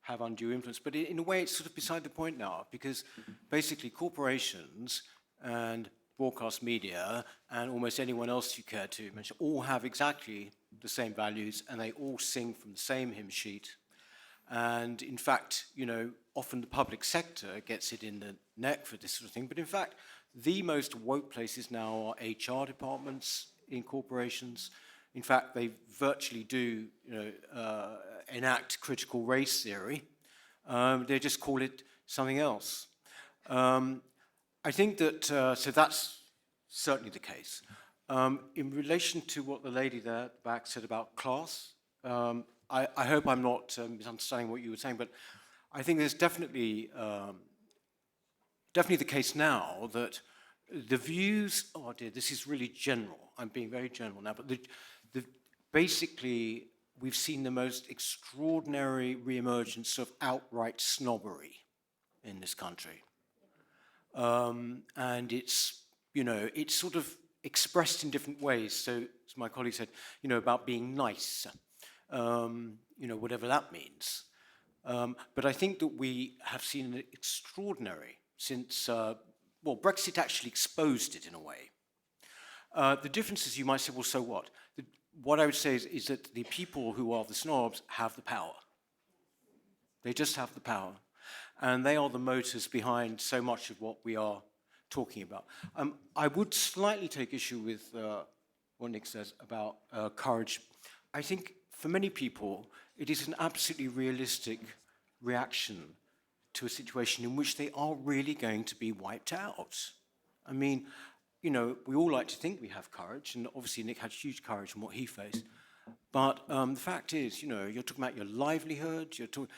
[SPEAKER 5] have undue influence, but in a way it's sort of beside the point now, because basically corporations and broadcast media and almost anyone else you care to mention all have exactly the same values, and they all sing from the same hymn sheet. And in fact, you know, often the public sector gets it in the neck for this sort of thing, but in fact, the most woke places now are HR departments in corporations. In fact, they virtually do, you know, enact critical race theory. They just call it something else. I think that, so that's certainly the case. In relation to what the lady there at the back said about class, I hope I'm not misunderstanding what you were saying, but I think there's definitely the case now that the views, oh dear, this is really general. I'm being very general now, but basically we've seen the most extraordinary reemergence of outright snobbery in this country. And it's, you know, it's sort of expressed in different ways. So, as my colleague said, you know, about being nice, you know, whatever that means. But I think that we have seen an extraordinary since, well, Brexit actually exposed it in a way. The difference is, you might say, well, so what? What I would say is that the people who are the snobs have the power. They just have the power. And they are the motors behind so much of what we are talking about. I would slightly take issue with what Nick says about courage. I think for many people, it is an absolutely realistic reaction to a situation in which they are really going to be wiped out. I mean, you know, we all like to think we have courage, and obviously Nick had huge courage in what he faced. But the fact is, you know, you're talking about your livelihood, you're talking,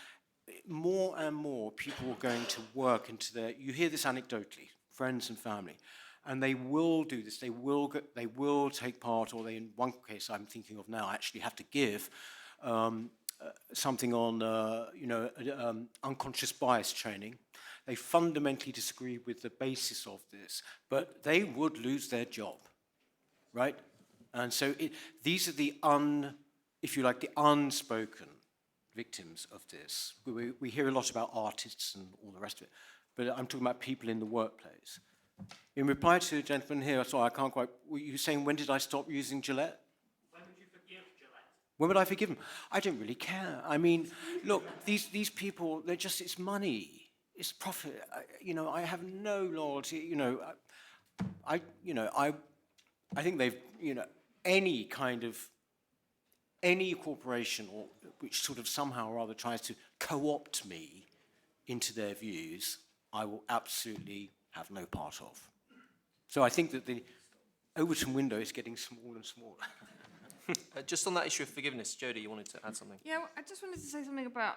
[SPEAKER 5] more and more people are going to work into their, you hear this anecdotally friends and family. And they will do this. They will take part, or they, in one case I'm thinking of now, actually have to give something on, unconscious bias training. They fundamentally disagree with the basis of this, but they would lose their job, right? And so these are the if you like, the unspoken victims of this. We hear a lot about artists and all the rest of it, but I'm talking about people in the workplace. In reply to the gentleman here, sorry, I can't quite, were you saying, when did I stop using Gillette?
[SPEAKER 15] When would you forgive Gillette?
[SPEAKER 5] When would I forgive them? I don't really care. I mean, look, these people, it's money. It's profit. I have no loyalty. I think they've, any corporation which sort of somehow or other tries to co-opt me into their views, I will absolutely have no part of. So I think that the Overton window is getting smaller and smaller.
[SPEAKER 1] Just on that issue of forgiveness, Jodie, you wanted to add something?
[SPEAKER 3] Yeah, well, I just wanted to say something about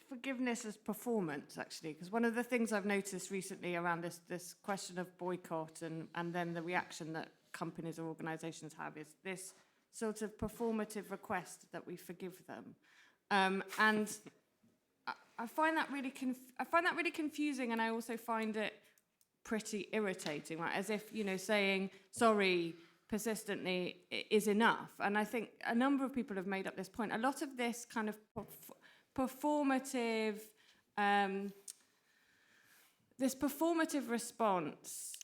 [SPEAKER 3] forgiveness as performance, actually, because one of the things I've noticed recently around this question of boycott and then the reaction that companies or organisations have is this sort of performative request that we forgive them, and I find that really confusing, and I also find it pretty irritating, right? As if saying sorry persistently is enough, and I think a number of people have made up this point. A lot of this kind of performative response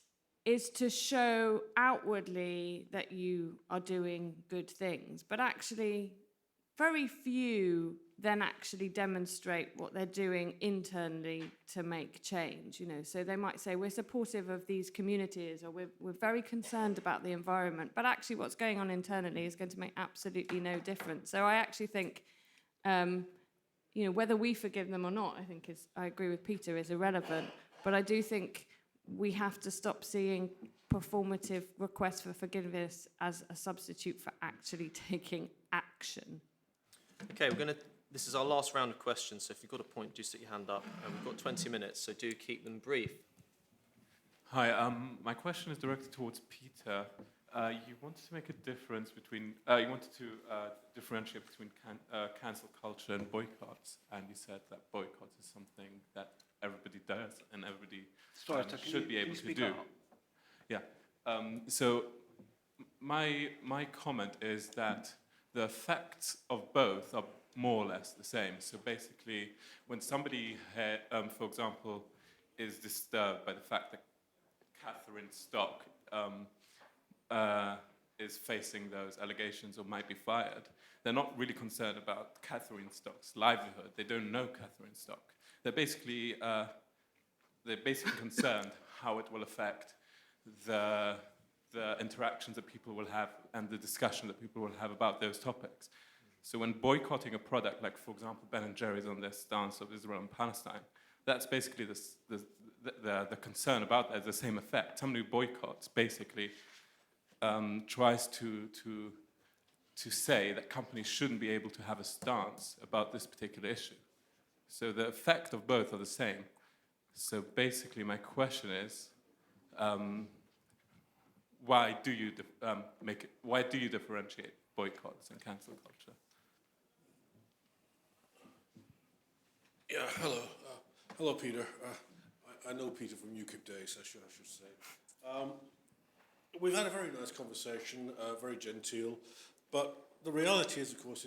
[SPEAKER 3] is to show outwardly that you are doing good things, but actually very few then actually demonstrate what they're doing internally to make change. So they might say, we're supportive of these communities, or we're very concerned about the environment, but actually what's going on internally is going to make absolutely no difference. So I actually think whether we forgive them or not, I agree with Peter, is irrelevant. But I do think we have to stop seeing performative requests for forgiveness as a substitute for actually taking action.
[SPEAKER 1] Okay, this is our last round of questions, so if you've got a point, do stick your hand up. And we've got 20 minutes, so do keep them brief.
[SPEAKER 16] Hi, my question is directed towards Peter. You wanted to make a difference between, you wanted to differentiate between cancel culture and boycotts, and you said that boycott is something that everybody does and everybody should be able to do. Yeah. So my comment is that the effects of both are more or less the same. So basically, when somebody, for example, is disturbed by the fact that Catherine Stock is facing those allegations or might be fired, they're not really concerned about Catherine Stock's livelihood. They don't know Catherine Stock. They're basically concerned how it will affect the interactions that people will have and the discussion that people will have about those topics. So when boycotting a product, like for example Ben & Jerry's on their stance of Israel and Palestine, that's basically the concern about that, the same effect. Somebody who boycotts basically tries to say that companies shouldn't be able to have a stance about this particular issue. So the effect of both are the same. So basically my question is, why do you differentiate boycotts and cancel culture?
[SPEAKER 17] Yeah, hello. Hello, Peter. I know Peter from UKIP days, I should say. We've had a very nice conversation, very genteel, but the reality is, of course,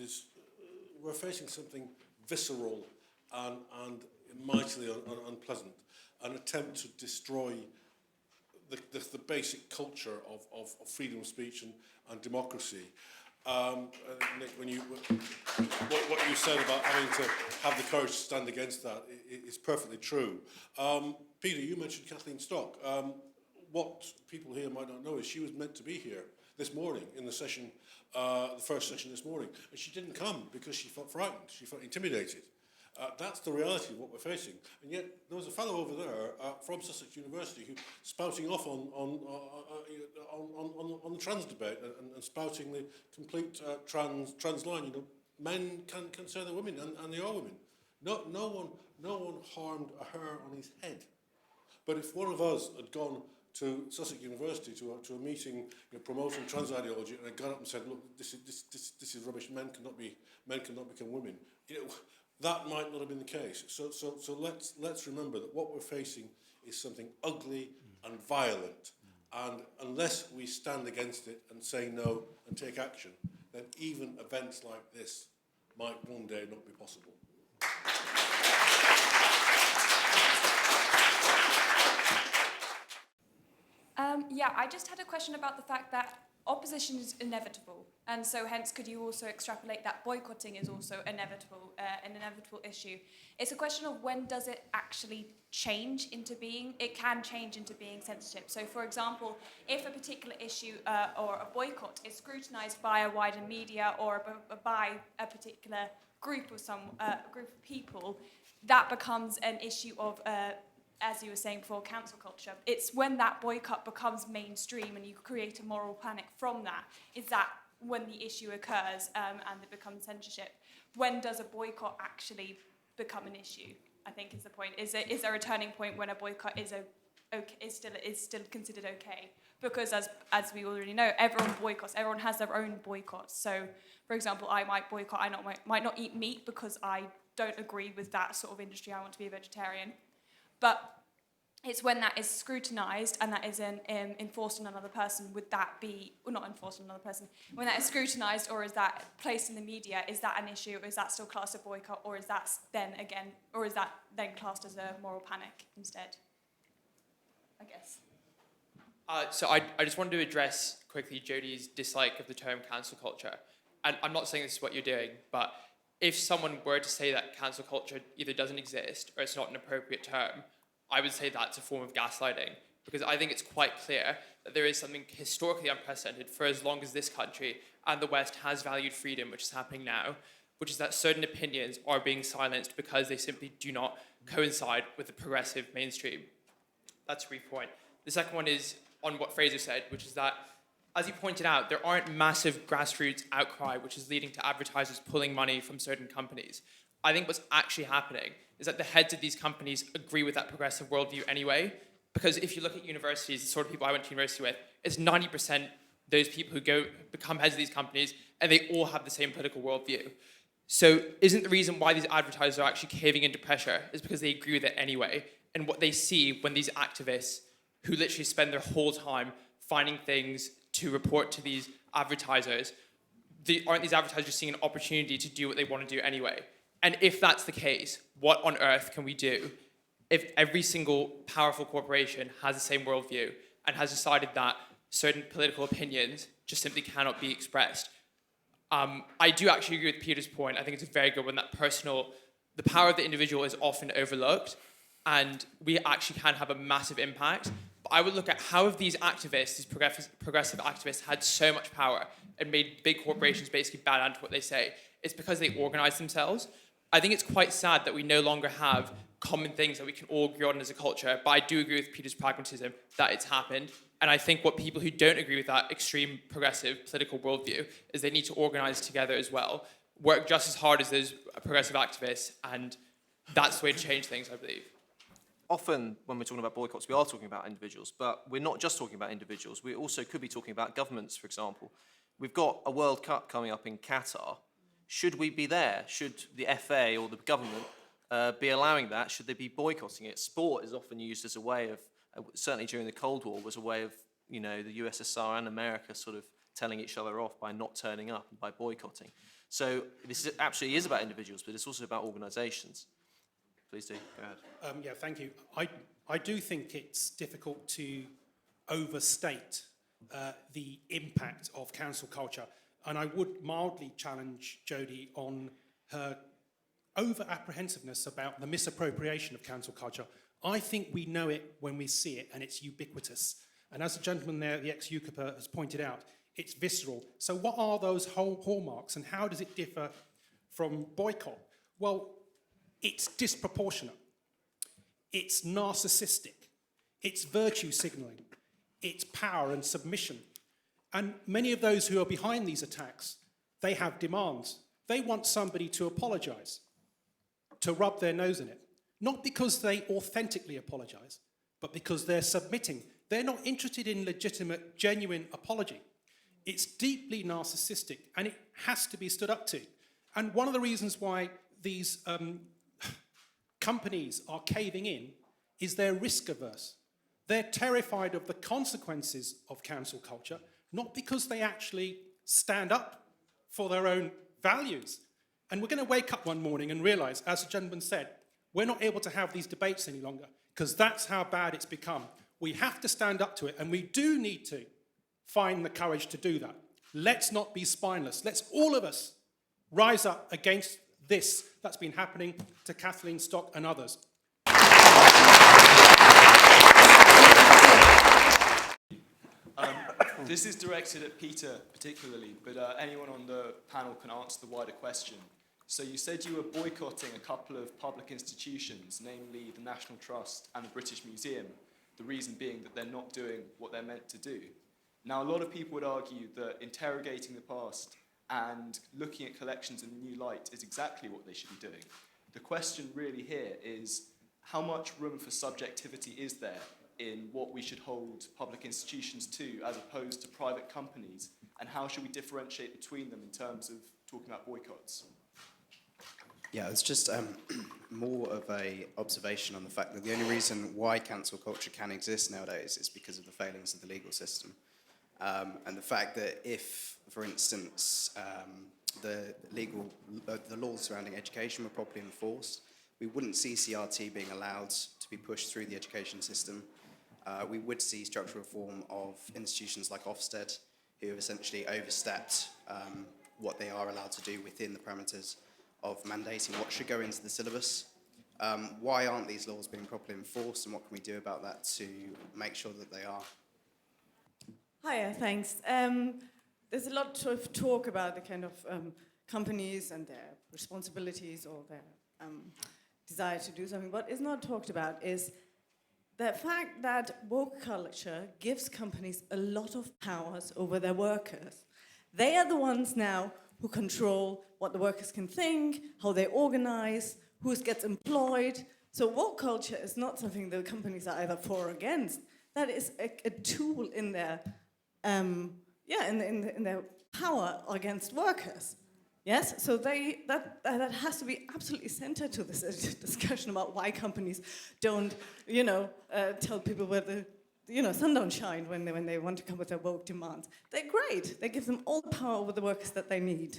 [SPEAKER 17] we're facing something visceral and mightily unpleasant, an attempt to destroy the basic culture of freedom of speech and democracy. Nick, what you said about having to have the courage to stand against that is perfectly true. Peter, you mentioned Kathleen Stock. What people here might not know is she was meant to be here this morning in the session, the first session this morning, and she didn't come because she felt frightened, she felt intimidated. That's the reality of what we're facing. And yet there was a fellow over there from Sussex University who spouting off on the trans debate and spouting the complete trans line. Men can say they're women, and they are women. No one harmed a hair on his head. But if one of us had gone to Sussex University to a meeting promoting trans ideology and had gone up and said, look, this is rubbish, men cannot become women, that might not have been the case. So let's remember that what we're facing is something ugly and violent. And unless we stand against it and say no and take action, then even events like this might one day not be possible.
[SPEAKER 18] Yeah, I just had a question about the fact that opposition is inevitable, and so hence could you also extrapolate that boycotting is also inevitable, an inevitable issue. It's a question of when does it actually change into being, it can change into being censorship. So for example, if a particular issue or a boycott is scrutinised by a wider media or by a particular group of group of people, that becomes an issue of as you were saying before, cancel culture. It's when that boycott becomes mainstream and you create a moral panic from that, is that when the issue occurs and it becomes censorship. When does a boycott actually become an issue, I think is the point. Is there a turning point when a boycott is still considered okay? Because as we already know, everyone boycotts, everyone has their own boycotts. So, for example, I might boycott, I might not eat meat because I don't agree with that sort of industry, I want to be a vegetarian. But it's when that is scrutinised and that is enforced on another person, would that be, or not enforced on another person, when that is scrutinised or is that placed in the media, is that an issue, or is that still classed as a boycott, or is that then classed as a moral panic instead? I guess.
[SPEAKER 19] So I just wanted to address quickly Jodie's dislike of the term cancel culture. And I'm not saying this is what you're doing, but if someone were to say that cancel culture either doesn't exist or it's not an appropriate term, I would say that's a form of gaslighting, because I think it's quite clear that there is something historically unprecedented for as long as this country and the West has valued freedom, which is happening now, which is that certain opinions are being silenced because they simply do not coincide with the progressive mainstream. That's a brief point. The second one is on what Fraser said, which is that, as he pointed out, there aren't massive grassroots outcry which is leading to advertisers pulling money from certain companies. I think what's actually happening is that the heads of these companies agree with that progressive worldview anyway, because if you look at universities, the sort of people I went to university with, it's 90% those people who become heads of these companies, and they all have the same political worldview. So isn't the reason why these advertisers are actually caving into pressure is because they agree with it anyway, and what they see when these activists who literally spend their whole time finding things to report to these advertisers, aren't these advertisers seeing an opportunity to do what they want to do anyway? And if that's the case, what on earth can we do if every single powerful corporation has the same worldview and has decided that certain political opinions just simply cannot be expressed? I do actually agree with Peter's point. I think it's a very good one, that the power of the individual is often overlooked, and we actually can have a massive impact. But I would look at how have these activists, these progressive activists, had so much power and made big corporations basically bow down to what they say. It's because they organize themselves. I think it's quite sad that we no longer have common things that we can all agree on as a culture, but I do agree with Peter's pragmatism that it's happened. And I think what people who don't agree with that extreme progressive political worldview is they need to organize together as well, work just as hard as those progressive activists, and that's the way to change things, I believe.
[SPEAKER 1] Often, when we're talking about boycotts, we are talking about individuals, but we're not just talking about individuals. We also could be talking about governments, for example. We've got a World Cup coming up in Qatar. Should we be there? Should the FA or the government be allowing that? Should they be boycotting it? Sport is often used as a way of, certainly during the Cold War, was a way of, the USSR and America sort of telling each other off by not turning up and by boycotting. So this absolutely is about individuals, but it's also about organisations. Please do, go ahead.
[SPEAKER 20] Yeah, thank you. I do think it's difficult to overstate the impact of cancel culture. And I would mildly challenge Jodie on her over-apprehensiveness about the misappropriation of cancel culture. I think we know it when we see it, and it's ubiquitous. And as the gentleman there, the ex-UKIPer, has pointed out, it's visceral. So what are those hallmarks, and how does it differ from boycott? Well, it's disproportionate. It's narcissistic. It's virtue signalling. It's power and submission. And many of those who are behind these attacks, they have demands. They want somebody to apologise, to rub their nose in it. Not because they authentically apologise, but because they're submitting. They're not interested in legitimate, genuine apology. It's deeply narcissistic, and it has to be stood up to. And one of the reasons why these companies are caving in is they're risk averse. They're terrified of the consequences of cancel culture, not because they actually stand up for their own values. And we're going to wake up one morning and realize, as the gentleman said, we're not able to have these debates any longer, because that's how bad it's become. We have to stand up to it, and we do need to find the courage to do that. Let's not be spineless. Let's all of us rise up against this that's been happening to Kathleen Stock and others.
[SPEAKER 21] This is directed at Peter particularly, but anyone on the panel can answer the wider question. So you said you were boycotting a couple of public institutions, namely the National Trust and the British Museum, the reason being that they're not doing what they're meant to do. Now, a lot of people would argue that interrogating the past and looking at collections in a new light is exactly what they should be doing. The question really here is, how much room for subjectivity is there in what we should hold public institutions to as opposed to private companies, and how should we differentiate between them in terms of talking about boycotts?
[SPEAKER 22] Yeah, it's just more of a observation on the fact that the only reason why cancel culture can exist nowadays is because of the failings of the legal system. And the fact that if, for instance, the laws surrounding education were properly enforced, we wouldn't see CRT being allowed to be pushed through the education system. We would see structural reform of institutions like Ofsted, who have essentially overstepped what they are allowed to do within the parameters of mandating what should go into the syllabus. Why aren't these laws being properly enforced, and what can we do about that to make sure that they are?
[SPEAKER 23] Hiya, thanks. There's a lot of talk about the kind of companies and their responsibilities or their desire to do something. What is not talked about is the fact that woke culture gives companies a lot of powers over their workers. They are the ones now who control what the workers can think, how they organize, who gets employed. So woke culture is not something the companies are either for or against. That is a tool in their, in their power against workers. Yes, so that has to be absolutely centered to this discussion about why companies don't, tell people where the sun don't shine when they want to come with their woke demands. They're great. They give them all the power over the workers that they need.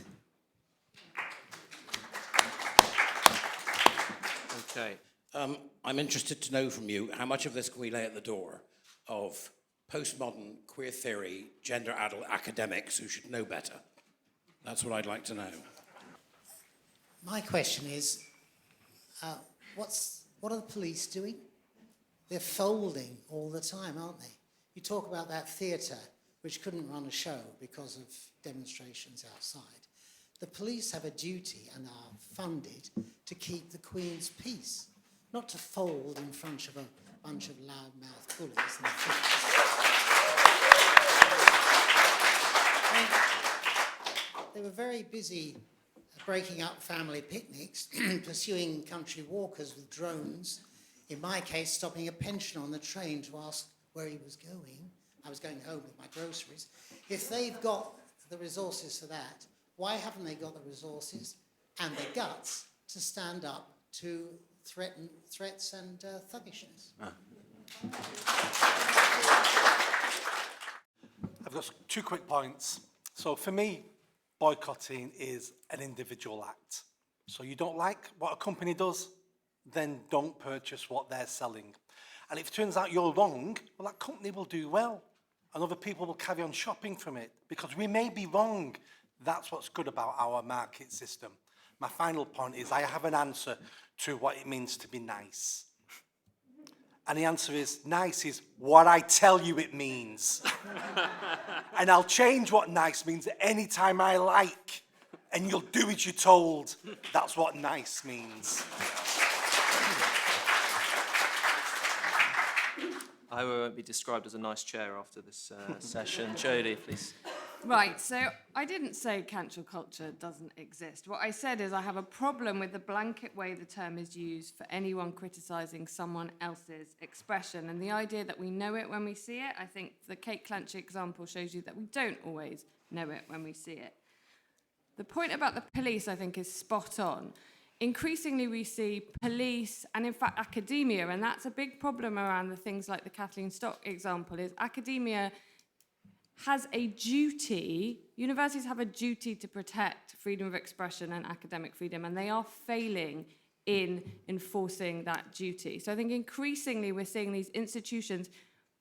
[SPEAKER 1] Okay.
[SPEAKER 24] I'm interested to know from you, how much of this can we lay at the door of postmodern queer theory, gender-addled academics who should know better? That's what I'd like to know.
[SPEAKER 25] My question is, what are the police doing? They're folding all the time, aren't they? You talk about that theatre, which couldn't run a show because of demonstrations outside. The police have a duty and are funded to keep the Queen's peace, not to fold in front of a bunch of loudmouth bullies and They were very busy breaking up family picnics, pursuing country walkers with drones. In my case, stopping a pensioner on the train to ask where he was going. I was going home with my groceries. If they've got the resources for that, why haven't they got the resources and the guts to stand up to threats and thuggishness?
[SPEAKER 2] I've got 2 quick points. So for me, boycotting is an individual act. So you don't like what a company does, then don't purchase what they're selling. And if it turns out you're wrong, well, that company will do well, and other people will carry on shopping from it, because we may be wrong. That's what's good about our market system. My final point is I have an answer to what it means to be nice. And the answer is, nice is what I tell you it means. And I'll change what nice means at any time I like, and you'll do as you're told. That's what nice means.
[SPEAKER 1] I won't be described as a nice chair after this session. Jodie, please.
[SPEAKER 3] Right, so I didn't say cancel culture doesn't exist. What I said is I have a problem with the blanket way the term is used for anyone criticising someone else's expression. And the idea that we know it when we see it, I think the Kate Clancy example shows you that we don't always know it when we see it. The point about the police, I think, is spot on. Increasingly, we see police and, in fact, academia, and that's a big problem around the things like the Kathleen Stock example, is academia has a duty, universities have a duty to protect freedom of expression and academic freedom, and they are failing in enforcing that duty. So I think increasingly we're seeing these institutions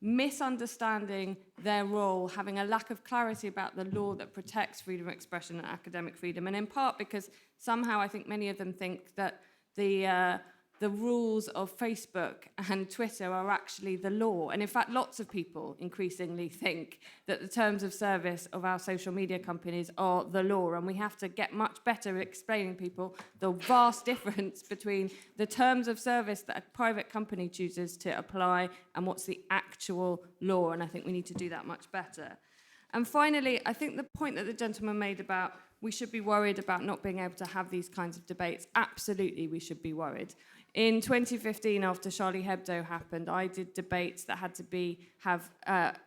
[SPEAKER 3] misunderstanding their role, having a lack of clarity about the law that protects freedom of expression and academic freedom, and in part because somehow I think many of them think that the rules of Facebook and Twitter are actually the law. And in fact, lots of people increasingly think that the terms of service of our social media companies are the law. And we have to get much better at explaining people the vast difference between the terms of service that a private company chooses to apply and what's the actual law. And I think we need to do that much better. And finally, I think the point that the gentleman made about we should be worried about not being able to have these kinds of debates, absolutely we should be worried. In 2015, after Charlie Hebdo happened, I did debates that had to have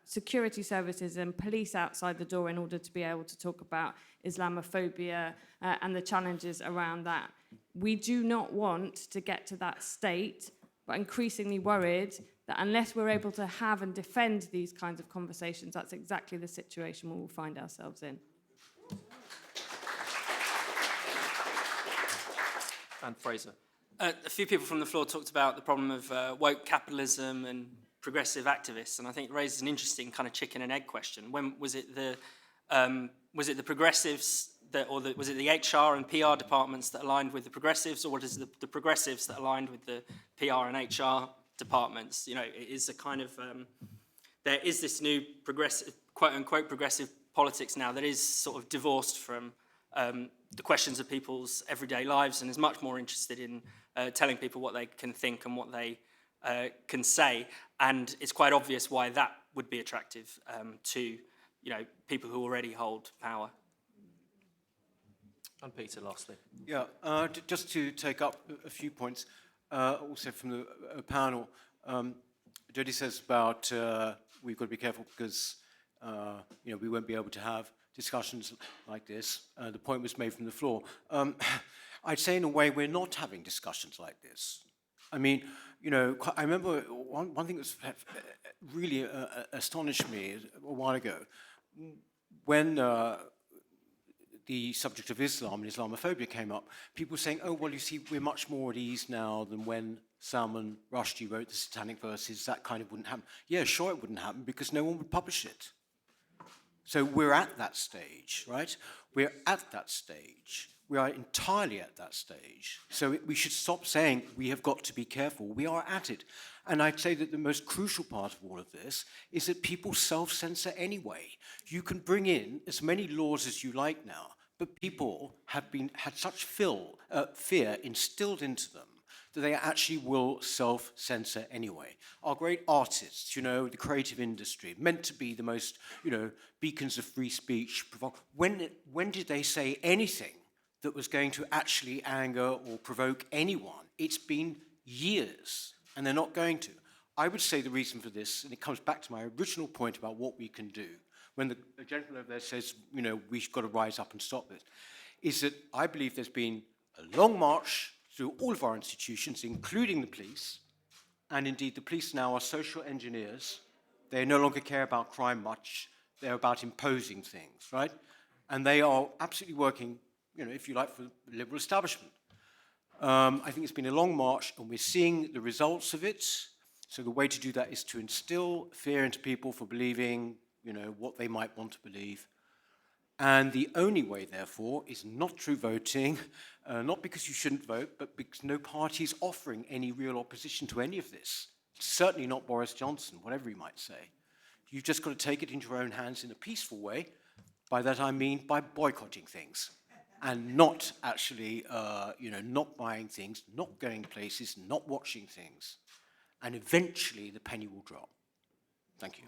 [SPEAKER 3] security services and police outside the door in order to be able to talk about Islamophobia and the challenges around that. We do not want to get to that state, but increasingly worried that unless we're able to have and defend these kinds of conversations, that's exactly the situation we will find ourselves in.
[SPEAKER 1] And Fraser.
[SPEAKER 4] A few people from the floor talked about the problem of woke capitalism and progressive activists, and I think it raises an interesting kind of chicken and egg question. When was it the progressives was it the HR and PR departments that aligned with the progressives, or was it the progressives that aligned with the PR and HR departments? You know, it is a kind of there is this new progressive, quote unquote, progressive politics now that is sort of divorced from the questions of people's everyday lives and is much more interested in telling people what they can think and what they can say. And it's quite obvious why that would be attractive to people who already hold power.
[SPEAKER 1] And Peter, lastly.
[SPEAKER 5] Yeah, just to take up a few points, also from the panel. Jodie says about we've got to be careful because we won't be able to have discussions like this. The point was made from the floor. I'd say in a way we're not having discussions like this. I mean, I remember one thing that really astonished me a while ago when the subject of Islam and Islamophobia came up. People were saying, oh, well, you see, we're much more at ease now than when Salman Rushdie wrote the Satanic Verses. That kind of wouldn't happen. Yeah, sure it wouldn't happen because no one would publish it. So we're at that stage, right? We're at that stage. We are entirely at that stage. So we should stop saying we have got to be careful. We are at it. And I'd say that the most crucial part of all of this is that people self-censor anyway. You can bring in as many laws as you like now, but people have had such fear instilled into them that they actually will self-censor anyway. Our great artists, the creative industry, meant to be the most, beacons of free speech. When did they say anything that was going to actually anger or provoke anyone? It's been years, and they're not going to. I would say the reason for this, and it comes back to my original point about what we can do, when the gentleman over there says, we've got to rise up and stop this, is that I believe there's been a long march through all of our institutions, including the police, and indeed the police now are social engineers. They no longer care about crime much. They're about imposing things, right? And they are absolutely working, if you like, for the liberal establishment. I think it's been a long march, and we're seeing the results of it. So the way to do that is to instill fear into people for believing, what they might want to believe. And the only way, therefore, is not through voting, not because you shouldn't vote, but because no party is offering any real opposition to any of this. Certainly not Boris Johnson, whatever he might say. You've just got to take it into your own hands in a peaceful way. By that I mean by boycotting things and not actually, not buying things, not going places, not watching things. And eventually the penny will drop. Thank you.